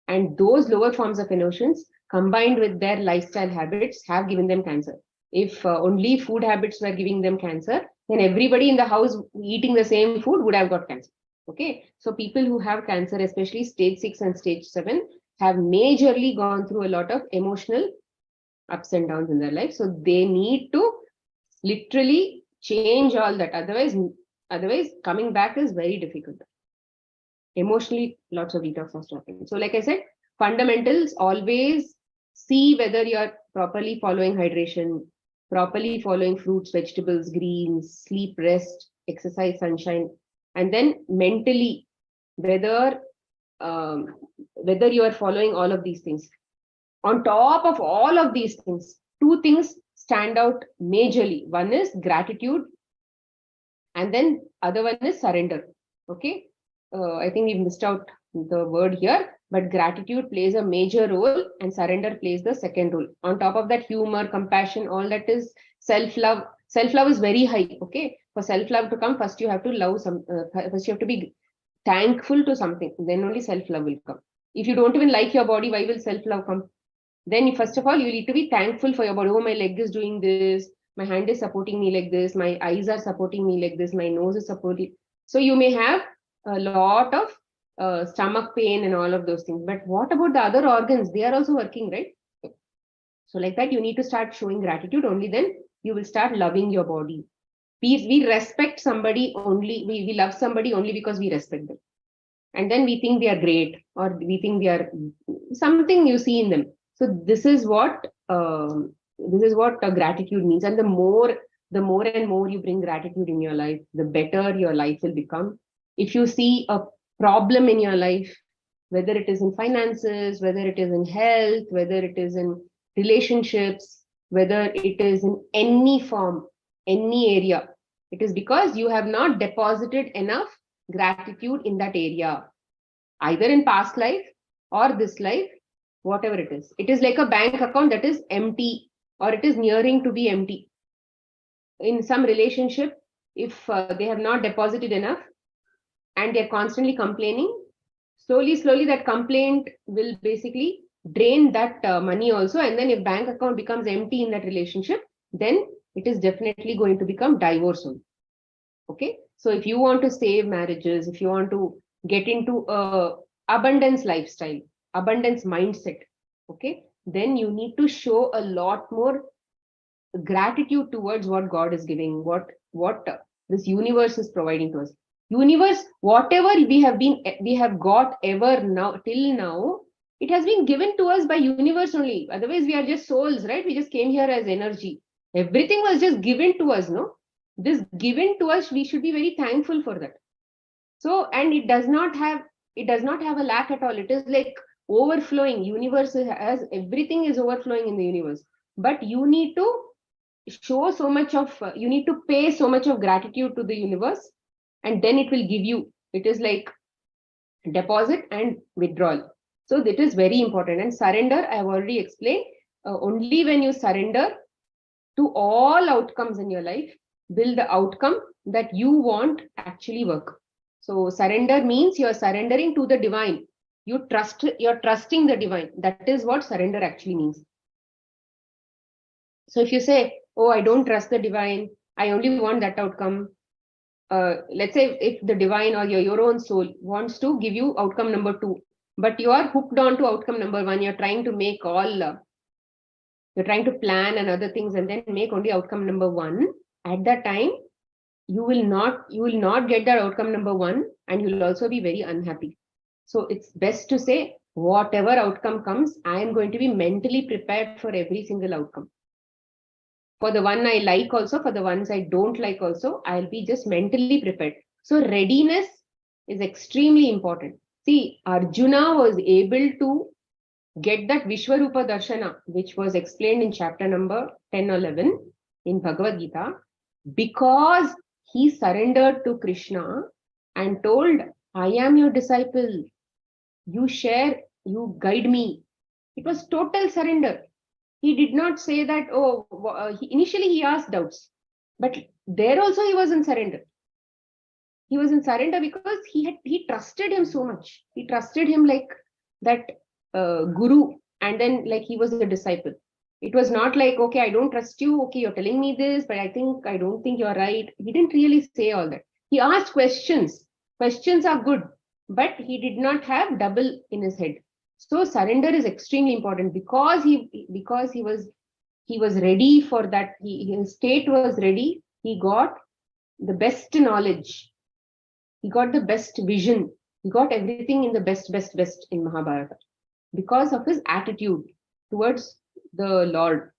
And those lower forms of emotions combined with their lifestyle habits have given them cancer. If only food habits were giving them cancer, then everybody in the house eating the same food would have got cancer. Okay, so people who have cancer, especially stage 6 and stage 7, have majorly gone through a lot of emotional ups and downs in their life. So they need to literally change all that. Otherwise coming back is very difficult. Emotionally, lots of detox has to happen. So like I said, fundamentals, always see whether you're properly following hydration, properly following fruits, vegetables, greens, sleep, rest, exercise, sunshine, and then mentally whether you are following all of these things. On top of all of these things, 2 things stand out majorly. One is gratitude, and then other one is surrender. Okay, I think we missed out the word here, but gratitude plays a major role and surrender plays the second role. On top of that, humor, compassion, all that is self-love. Self-love is very high. Okay, for self-love to come, first you have to love first you have to be thankful to something, then only self-love will come. If you don't even like your body, why will self-love come? Then first of all, you need to be thankful for your body. Oh, my leg is doing this, my hand is supporting me like this, my eyes are supporting me like this, my nose is supporting. So you may have a lot of stomach pain and all of those things, but what about the other organs? They are also working, right? So like that, you need to start showing gratitude. Only then you will start loving your body. We respect somebody only, we love somebody only because we respect them. And then we think they are great, or we think they are something you see in them. So this is what gratitude means. And the more and more you bring gratitude in your life, the better your life will become. If you see a problem in your life, whether it is in finances, whether it is in health, whether it is in relationships, whether it is in any form, any area, it is because you have not deposited enough gratitude in that area, either in past life or this life, whatever it is. It is like a bank account that is empty, or it is nearing to be empty. In some relationship, if they have not deposited enough and they're constantly complaining, slowly that complaint will basically drain that money also. And then if bank account becomes empty in that relationship, then it is definitely going to become divorce only. Okay, so if you want to save marriages, if you want to get into a abundance lifestyle, abundance mindset, okay, then you need to show a lot more gratitude towards what God is giving, what this universe is providing to us. Universe, whatever we have got ever now till now, it has been given to us by universe only. Otherwise, we are just souls, right? We just came here as energy. Everything was just given to us, no? This given to us, we should be very thankful for that. So, and it does not have a lack at all. It is like overflowing. Universe has everything is overflowing in the universe. But you need to show so much of you need to pay so much of gratitude to the universe, and then it will give you. It is like deposit and withdrawal. So that is very important. And surrender, I have already explained, only when you surrender to all outcomes in your life will the outcome that you want actually work. So surrender means you're surrendering to the divine. You're trusting the divine. That is what surrender actually means. So if you say, oh, I don't trust the divine, I only want that outcome. Let's say if the divine or your own soul wants to give you outcome number 2, but you are hooked on to outcome number 1, you're trying to make you're trying to plan and other things and then make only outcome number 1. At that time, you will not get that outcome number 1, and you'll also be very unhappy. So it's best to say, whatever outcome comes, I am going to be mentally prepared for every single outcome. For the one I like also, for the ones I don't like also, I'll be just mentally prepared. So readiness is extremely important. See, Arjuna was able to get that Vishwarupa Darshana, which was explained in chapter number 10 or 11 in Bhagavad Gita, because he surrendered to Krishna and told, I am your disciple. You share, you guide me. It was total surrender. He did not say that, initially he asked doubts, but there also he was in surrender. He was in surrender because he trusted him so much. He trusted him like that guru, and then like he was a disciple. It was not like, okay, I don't trust you. Okay, you're telling me this, but I don't think you're right. He didn't really say all that. He asked questions. Questions are good, but he did not have double in his head. So surrender is extremely important because he was ready for that. His state was ready. He got the best knowledge. He got the best vision. He got everything in the best in Mahabharata because of his attitude towards the Lord.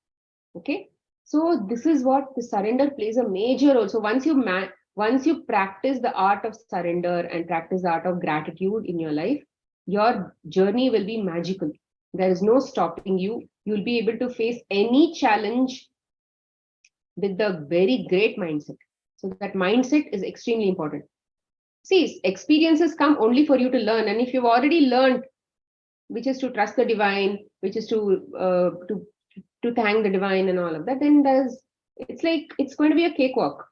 Okay. So this is what the surrender plays a major role. So once you practice the art of surrender and practice the art of gratitude in your life, your journey will be magical. There is no stopping you. You'll be able to face any challenge with the very great mindset. So that mindset is extremely important. See, experiences come only for you to learn. And if you've already learned, which is to trust the divine, which is to thank the divine and all of that, then it's going to be a cakewalk.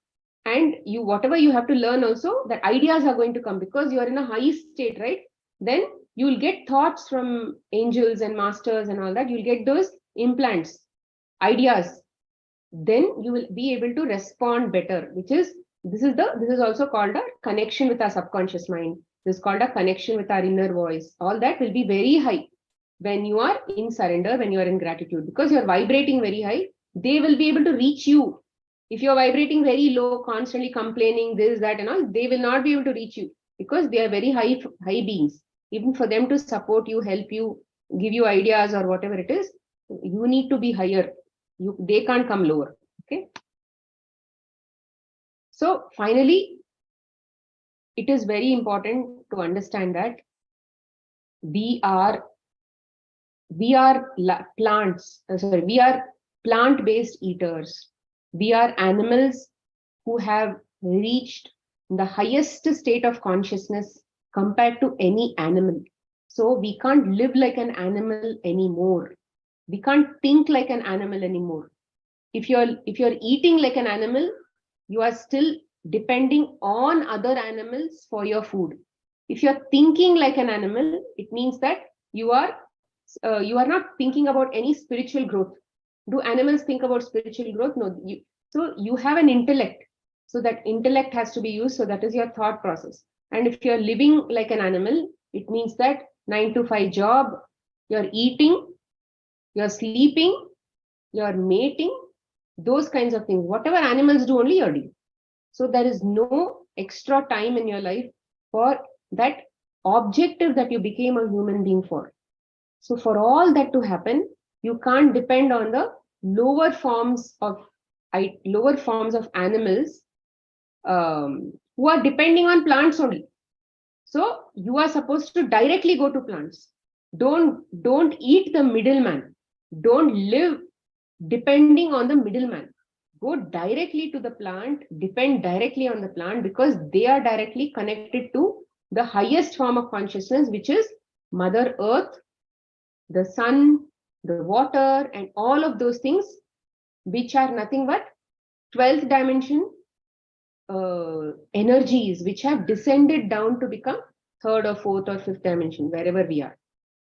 And whatever you have to learn also, that ideas are going to come because you're in a high state, right? Then you'll get thoughts from angels and masters and all that. You'll get those implants, ideas. Then you will be able to respond better, this is also called a connection with our subconscious mind. This is called a connection with our inner voice. All that will be very high when you are in surrender, when you are in gratitude, because you're vibrating very high. They will be able to reach you. If you're vibrating very low, constantly complaining, this, that, and all, they will not be able to reach you because they are very high beings. Even for them to support you, help you, give you ideas or whatever it is, you need to be higher. They can't come lower. Okay. So finally, it is very important to understand that we are plant-based eaters. We are animals who have reached the highest state of consciousness compared to any animal. So we can't live like an animal anymore. We can't think like an animal anymore. If you're eating like an animal, you are still depending on other animals for your food. If you're thinking like an animal, it means that you are not thinking about any spiritual growth. Do animals think about spiritual growth? No. So you have an intellect. So that intellect has to be used. So that is your thought process. And if you're living like an animal, it means that 9 to 5 job, you're eating, you're sleeping, you're mating, those kinds of things. Whatever animals do, only you're doing. So there is no extra time in your life for that objective that you became a human being for. So for all that to happen, you can't depend on the lower forms of animals who are depending on plants only. So you are supposed to directly go to plants. Don't eat the middleman. Don't live depending on the middleman. Go directly to the plant, depend directly on the plant, because they are directly connected to the highest form of consciousness, which is Mother Earth, the sun, the water, and all of those things, which are nothing but 12th dimension energies, which have descended down to become 3rd or 4th or 5th dimension, wherever we are.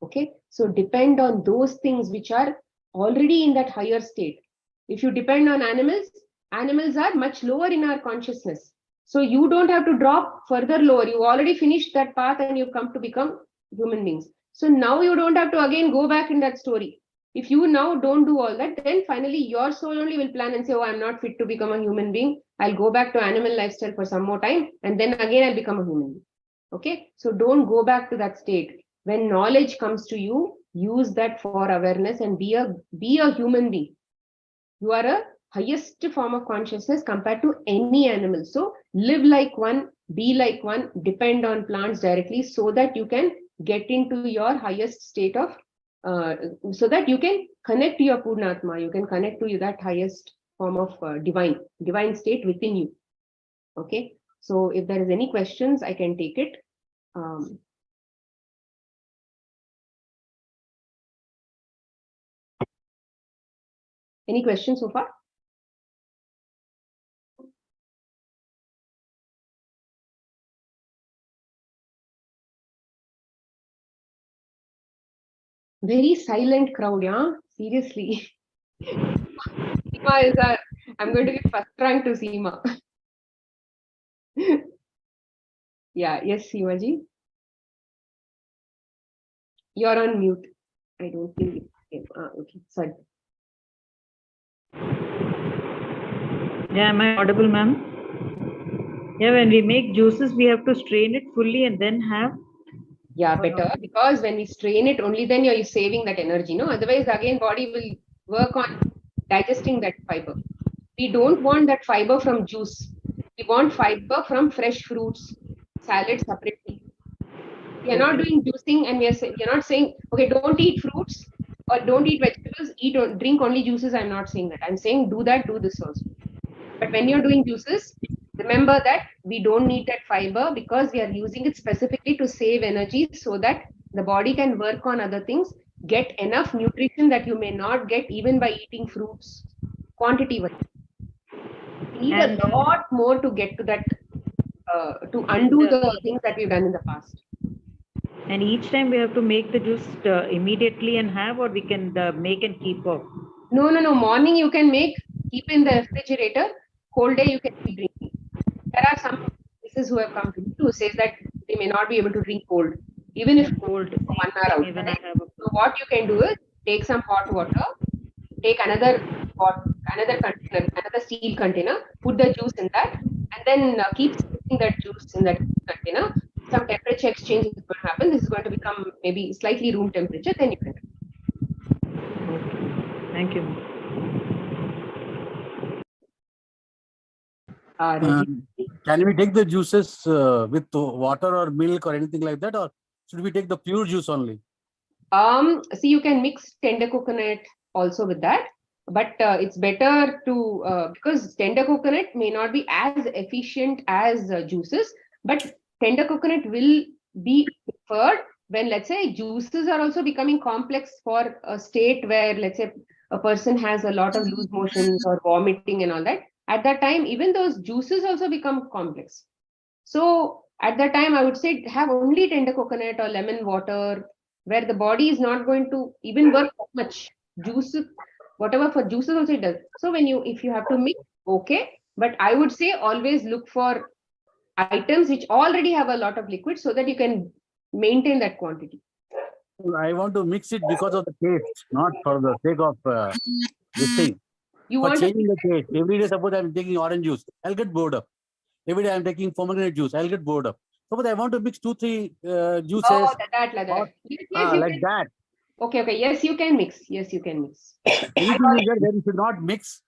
Okay, so depend on those things which are already in that higher state. If you depend on animals, animals are much lower in our consciousness. So you don't have to drop further lower. You already finished that path and you've come to become human beings. So now you don't have to again go back in that story. If you now don't do all that, then finally your soul only will plan and say, oh, I'm not fit to become a human being. I'll go back to animal lifestyle for some more time, and then again I'll become a human being. Okay, so don't go back to that state. When knowledge comes to you, use that for awareness and be a human being. You are a highest form of consciousness compared to any animal. So live like one, be like one, depend on plants directly, so that you can get into your highest state of so that you can connect to your Purnatma, you can connect to that highest form of divine state within you. Okay, so if there is any questions, I can take it. Any questions so far? Very silent crowd, yeah? Seriously. Seema is I'm going to give first rank to Seema. Yeah, yes, Seema ji. You're on mute. I don't think it. Okay, sorry. Yeah, am I audible, ma'am? Yeah, when we make juices, we have to strain it fully and then have. Yeah, better, because when we strain it, only then you're saving that energy, no? Otherwise, again, body will work on digesting that fiber. We don't want that fiber from juice. We want fiber from fresh fruits, salad separately. We are not doing juicing, and you're not saying, okay, don't eat fruits or don't eat vegetables, drink only juices. I'm not saying that. I'm saying do that, do this also. But when you're doing juices, remember that we don't need that fiber, because we are using it specifically to save energy, so that the body can work on other things, get enough nutrition that you may not get even by eating fruits, quantity-wise. We need a lot more to get to that, to undo the things that we've done in the past. And each time we have to make the juice immediately and have, or we can make and keep off? No. Morning you can make, keep in the refrigerator. Whole day you can keep drinking. There are some cases who have come to me who says that they may not be able to drink cold, even if cold for 1 hour outside. So what you can do is take some hot water, take another container, another steel container, put the juice in that, and then keep stirring that juice in that container. Some temperature exchange is going to happen. This is going to become maybe slightly room temperature. Then you can. Okay. Thank you. Can we take the juices with water or milk or anything like that, or should we take the pure juice only? See, you can mix tender coconut also with that, but it's better to because tender coconut may not be as efficient as juices, but tender coconut will be preferred when, let's say, juices are also becoming complex for a state where, let's say, a person has a lot of loose motions or vomiting and all that. At that time, even those juices also become complex. So at that time, I would say have only tender coconut or lemon water, where the body is not going to even work that much. Juice, whatever for juices also it does. So if you have to mix, okay. But I would say always look for items which already have a lot of liquid, so that you can maintain that quantity. I want to mix it because of the taste, not for the sake of this thing. For changing the taste. Every day, suppose I'm taking orange juice, I'll get bored up. Every day I'm taking pomegranate juice, I'll get bored up. Suppose I want to mix 2-3 juices. Oh, like that. Yes, like that. Okay. Yes, you can mix. Yes, you can mix. Anything is there where you should not mix.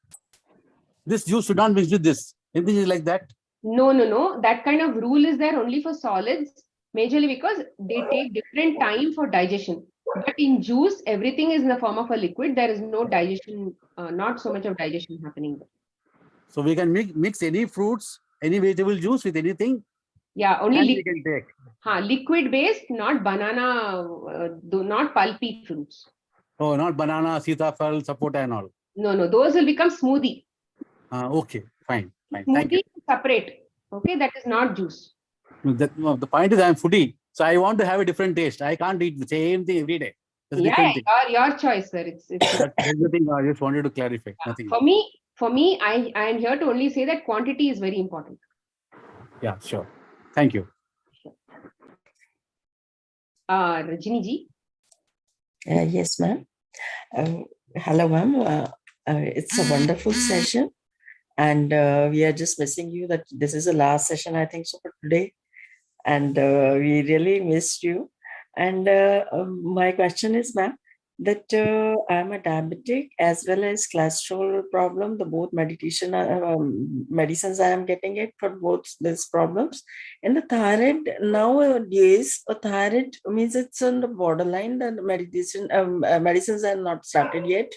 This juice should not mix with this. Anything is like that? No. That kind of rule is there only for solids, majorly because they take different time for digestion. But in juice, everything is in the form of a liquid. There is no digestion, not so much of digestion happening. So we can mix any fruits, any vegetable juice with anything. Yeah, only And we can take. liquid based, not banana, not pulpy fruits. Oh, not banana, sitafal, sapota and all. No, those will become smoothie. Okay, fine. Thank you. Smoothie separate. Okay, that is not juice. The point is I'm foodie, so I want to have a different taste. I can't eat the same thing every day. It's a different thing. Your choice, sir. It's That's the thing I just wanted to clarify. Nothing else. For me, I am here to only say that quantity is very important. Yeah, sure. Thank you. Rajini ji. Yes, ma'am. Hello, ma'am. It's a wonderful session. And we are just missing you that this is the last session, I think so, for today. And we really missed you. And my question is, ma'am, that I'm a diabetic as well as cholesterol problem. The both medicines I am getting it for both these problems. And the thyroid nowadays, a thyroid means it's on the borderline. The medicines are not started yet.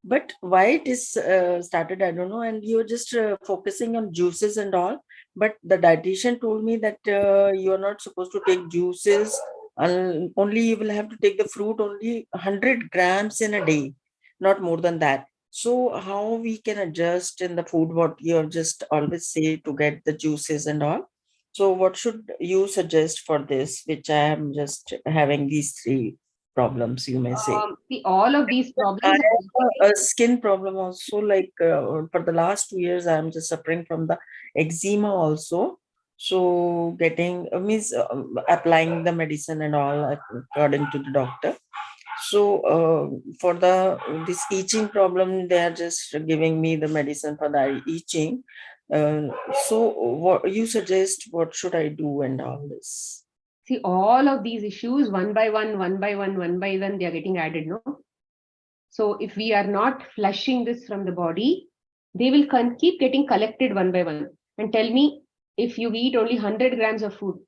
But why it is started, I don't know. And you're just focusing on juices and all. But the dietitian told me that you're not supposed to take juices. Only you will have to take the fruit only 100 grams in a day, not more than that. So how we can adjust in the food, what you're just always say to get the juices and all. So what should you suggest for this, which I am just having these three problems, you may say? See, all of these problems. I have a skin problem also. Like for the last 2 years, I'm just suffering from the eczema also. So getting means applying the medicine and all according to the doctor. So for this itching problem, they are just giving me the medicine for the itching. So what you suggest? What should I do and all this? See, all of these issues one by one, they are getting added, no? So if we are not flushing this from the body, they will keep getting collected one by one. And tell me, if you eat only 100 grams of food.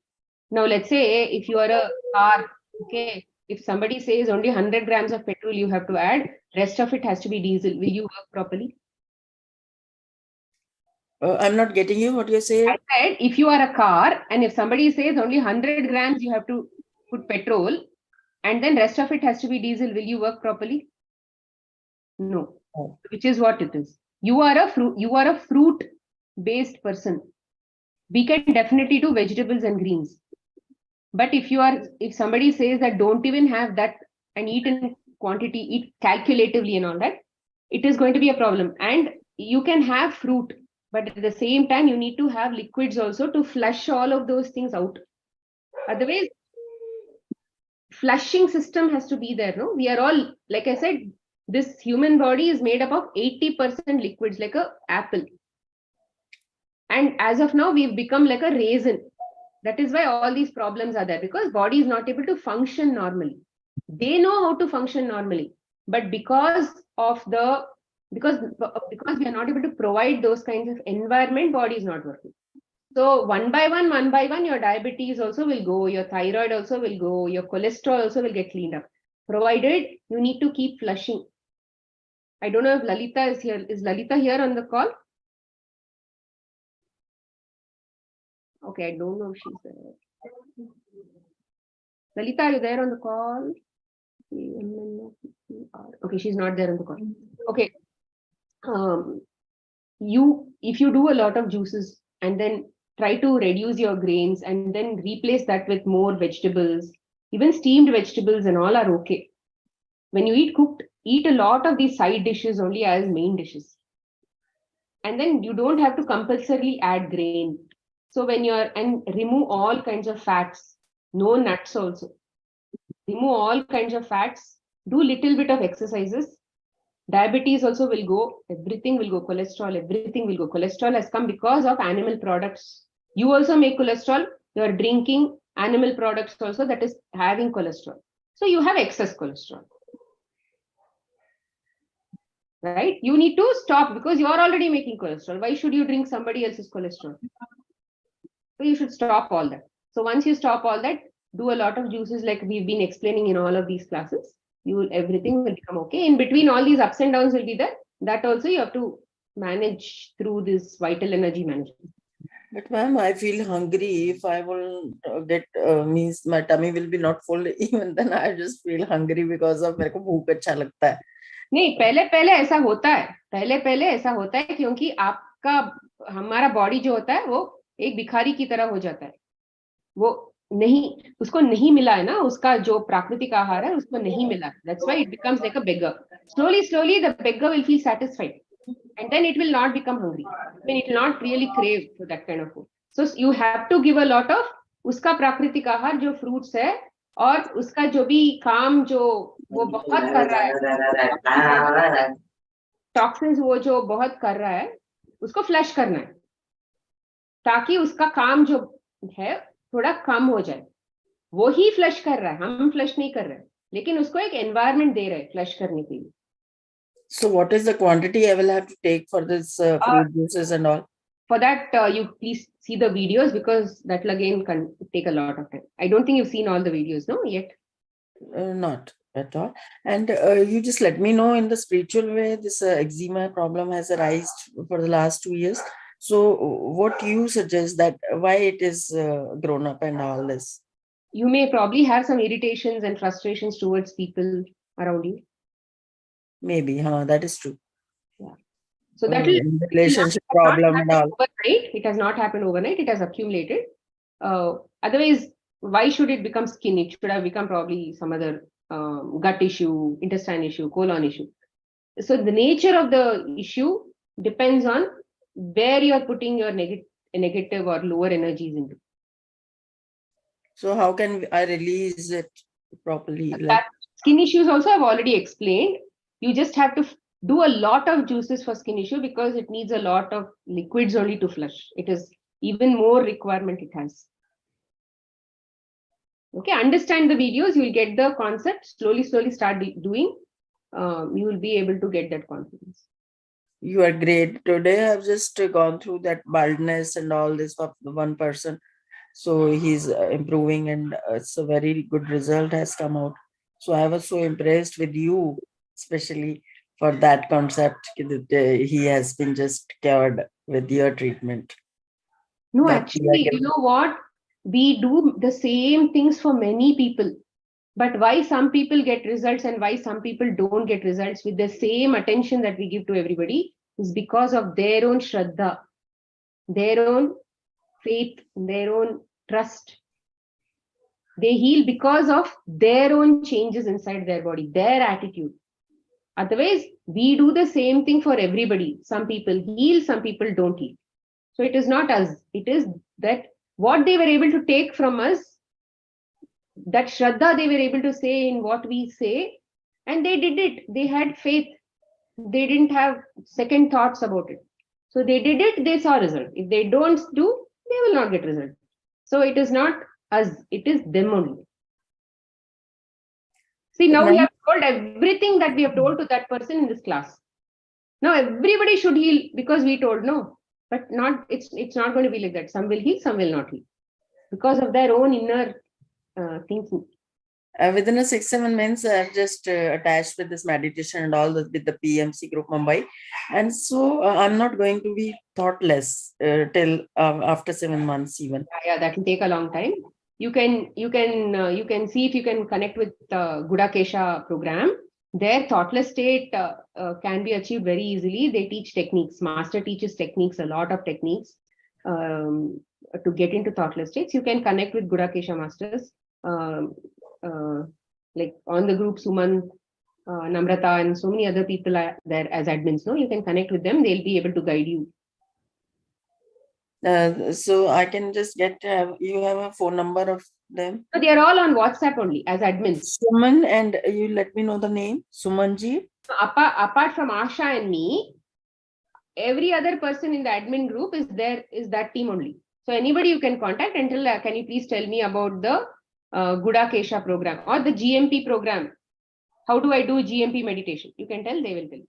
Now, let's say if you are a car, okay, if somebody says only 100 grams of petrol you have to add, rest of it has to be diesel. Will you work properly? I'm not getting you. What you're saying? I said, if you are a car and if somebody says only 100 grams you have to put petrol and then rest of it has to be diesel, will you work properly? No. Oh. Which is what it is. You are a fruit based person. We can definitely do vegetables and greens. But if somebody says that don't even have that and eat in quantity, eat calculatively and all that, it is going to be a problem. And you can have fruit, but at the same time, you need to have liquids also to flush all of those things out. Otherwise, flushing system has to be there. No, we are all, like I said, this human body is made up of 80% liquids, like a apple. And as of now, we've become like a raisin. That is why all these problems are there, because body is not able to function normally. They know how to function normally, but because we are not able to provide those kinds of environment, body is not working. So one by one, your diabetes also will go, your thyroid also will go, your cholesterol also will get cleaned up. Provided you need to keep flushing. I don't know if Lalita is here. Is Lalita here on the call? Okay, I don't know if she's there. Lalita, are you there on the call? Okay, she's not there on the call. Okay. If you do a lot of juices and then try to reduce your grains and then replace that with more vegetables, even steamed vegetables and all are okay. When you eat cooked, eat a lot of these side dishes only as main dishes. And then you don't have to compulsorily add grain. So and remove all kinds of fats, no nuts also. Remove all kinds of fats, do little bit of exercises. Diabetes also will go, everything will go, cholesterol, everything will go. Cholesterol has come because of animal products. You also make cholesterol, you are drinking animal products also that is having cholesterol. So you have excess cholesterol. Right? You need to stop because you are already making cholesterol. Why should you drink somebody else's cholesterol? So you should stop all that. So once you stop all that, do a lot of juices like we've been explaining in all of these classes. Everything will become okay. In between, all these ups and downs will be there. That also you have to manage through this vital energy management. But ma'am, I feel hungry. If I will get means my tummy will be not full. Even then, I just feel hungry because of मेरे को भूख अच्छा लगता है. नहीं, पहले पहले ऐसा होता है, पहले ऐसा होता है क्योंकि आपका हमारा बॉडी जो होता है वो एक भिखारी की तरह हो जाता है. वो नहीं, उसको नहीं मिला है ना, उसका जो प्राकृतिक आहार है उसको नहीं मिला. That's why it becomes like a beggar. Slowly the beggar will feel satisfied. And then it will not become hungry. I mean, it will not really crave for that kind of food. So you have to give a lot of उसका प्राकृतिक आहार जो fruits है और उसका जो भी काम जो वो बहुत कर रहा है, टॉक्सिन्स वो जो बहुत कर रहा है उसको फ्लश करना है ताकि उसका काम जो है थोड़ा कम हो जाए. वो ही फ्लश कर रहा है, हम फ्लश नहीं कर रहे हैं, लेकिन उसको एक एनवायरनमेंट दे रहे हैं फ्लश करने के लिए. So what is the quantity I will have to take for this fruit juices and all? For that, you please see the videos because that will again can take a lot of time. I don't think you've seen all the videos, no, yet? Not at all. And you just let me know in the spiritual way, this eczema problem has arisen for the last 2 years. So what you suggest that why it is grown up and all this? You may probably have some irritations and frustrations towards people around you. Maybe, that is true. Yeah. So that will relationship problem and all. Overnight. It has not happened overnight. It has accumulated. Otherwise, why should it become skin? It should have become probably some other gut issue, intestine issue, colon issue. So the nature of the issue depends on where you are putting your negative or lower energies into. So how can I release it properly? Like skin issues also I've already explained. You just have to do a lot of juices for skin issue because it needs a lot of liquids only to flush. It is even more requirement it has. Okay, understand the videos, you will get the concept. Slowly start doing. You will be able to get that confidence. You are great. Today I've just gone through that baldness and all this for one person. So he's improving and it's a very good result has come out. So I was so impressed with you, especially for that concept that he has been just cured with your treatment. No, actually, you know what? We do the same things for many people. But why some people get results and why some people don't get results with the same attention that we give to everybody is because of their own shraddha, their own faith, their own trust. They heal because of their own changes inside their body, their attitude. Otherwise, we do the same thing for everybody. Some people heal, some people don't heal. So it is not us. It is that what they were able to take from us, that shraddha they were able to say in what we say, and they did it. They had faith. They didn't have second thoughts about it. So they did it, they saw result. If they don't do, they will not get result. So it is not us, it is them only. See, now we have told everything that we have told to that person in this class. Now everybody should heal because we told no. But not it's not going to be like that. Some will heal, some will not heal. Because of their own inner thinking. Within a 6-7 months, I've just attached with this meditation and all with the PMC group Mumbai, and so I'm not going to be thoughtless till after 7 months even. Yeah, that will take a long time. You can see if you can connect with the Gudakesha program. Their thoughtless state can be achieved very easily. They teach techniques. Master teaches techniques, a lot of techniques to get into thoughtless states. You can connect with Gudakesha masters. Like on the group, Suman, Namrata, and so many other people are there as admins. No, you can connect with them. They'll be able to guide you. So I can just get you have a phone number of them. So they are all on WhatsApp only as admins. Suman, and you let me know the name. Sumanji. Apart from Asha and me, every other person in the admin group is that team only. So anybody you can contact and tell, can you please tell me about the Gudakesha program or the GMP program? How do I do GMP meditation? You can tell, they will tell.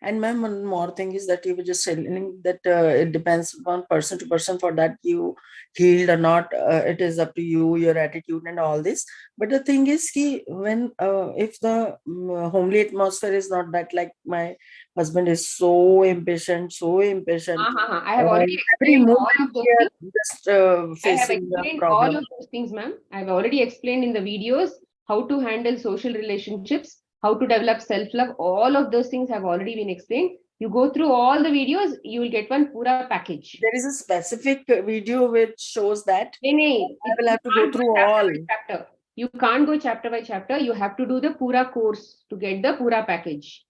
And ma'am, one more thing is that you were just telling that it depends upon person to person for that you healed or not. It is up to you, your attitude and all this. But the thing is, when if the homely atmosphere is not that, like my husband is so impatient, I have already every explained all moment of those we are things. just I have facing the explained all problem. of those things, ma'am. I've already explained in the videos how to handle social relationships, how to develop self-love. All of those things have already been explained. You go through all the videos, you will get one pura package. There is a specific video which shows that. I will have to You go can't through chapter all. by chapter. You can't go chapter by chapter. You have to do the pura course to get the pura package.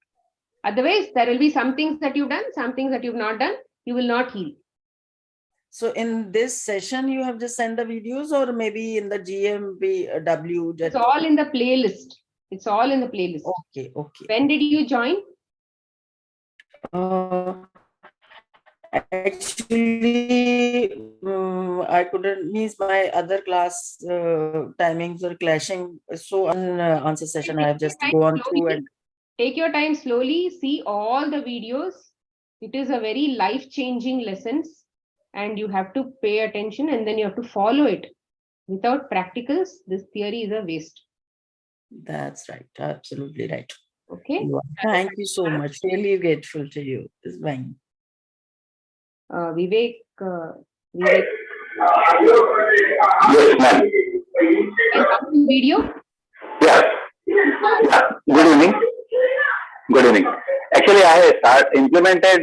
Otherwise, there will be some things that you've done, some things that you've not done. You will not heal. So in this session, you have just sent the videos, or maybe in the GMPW? It's all in the playlist. It's all in the playlist. Okay, okay. When did you join? Actually, I couldn't, means my other class timings are clashing. So on answer session, I have just gone through and take your time slowly, see all the videos. It is a very life-changing lessons, and you have to pay attention, and then you have to follow it. Without practicals, this theory is a waste. That's right. Absolutely right. Okay. Thank you so much. Really grateful to you. This is Vang. Vivek. Yes, ma'am. Video? Yeah. Good evening. Good evening. Actually, I have implemented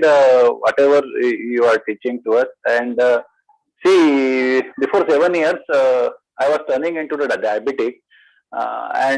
whatever you are teaching to us. And see, before 7 years, I was turning into the diabetic. And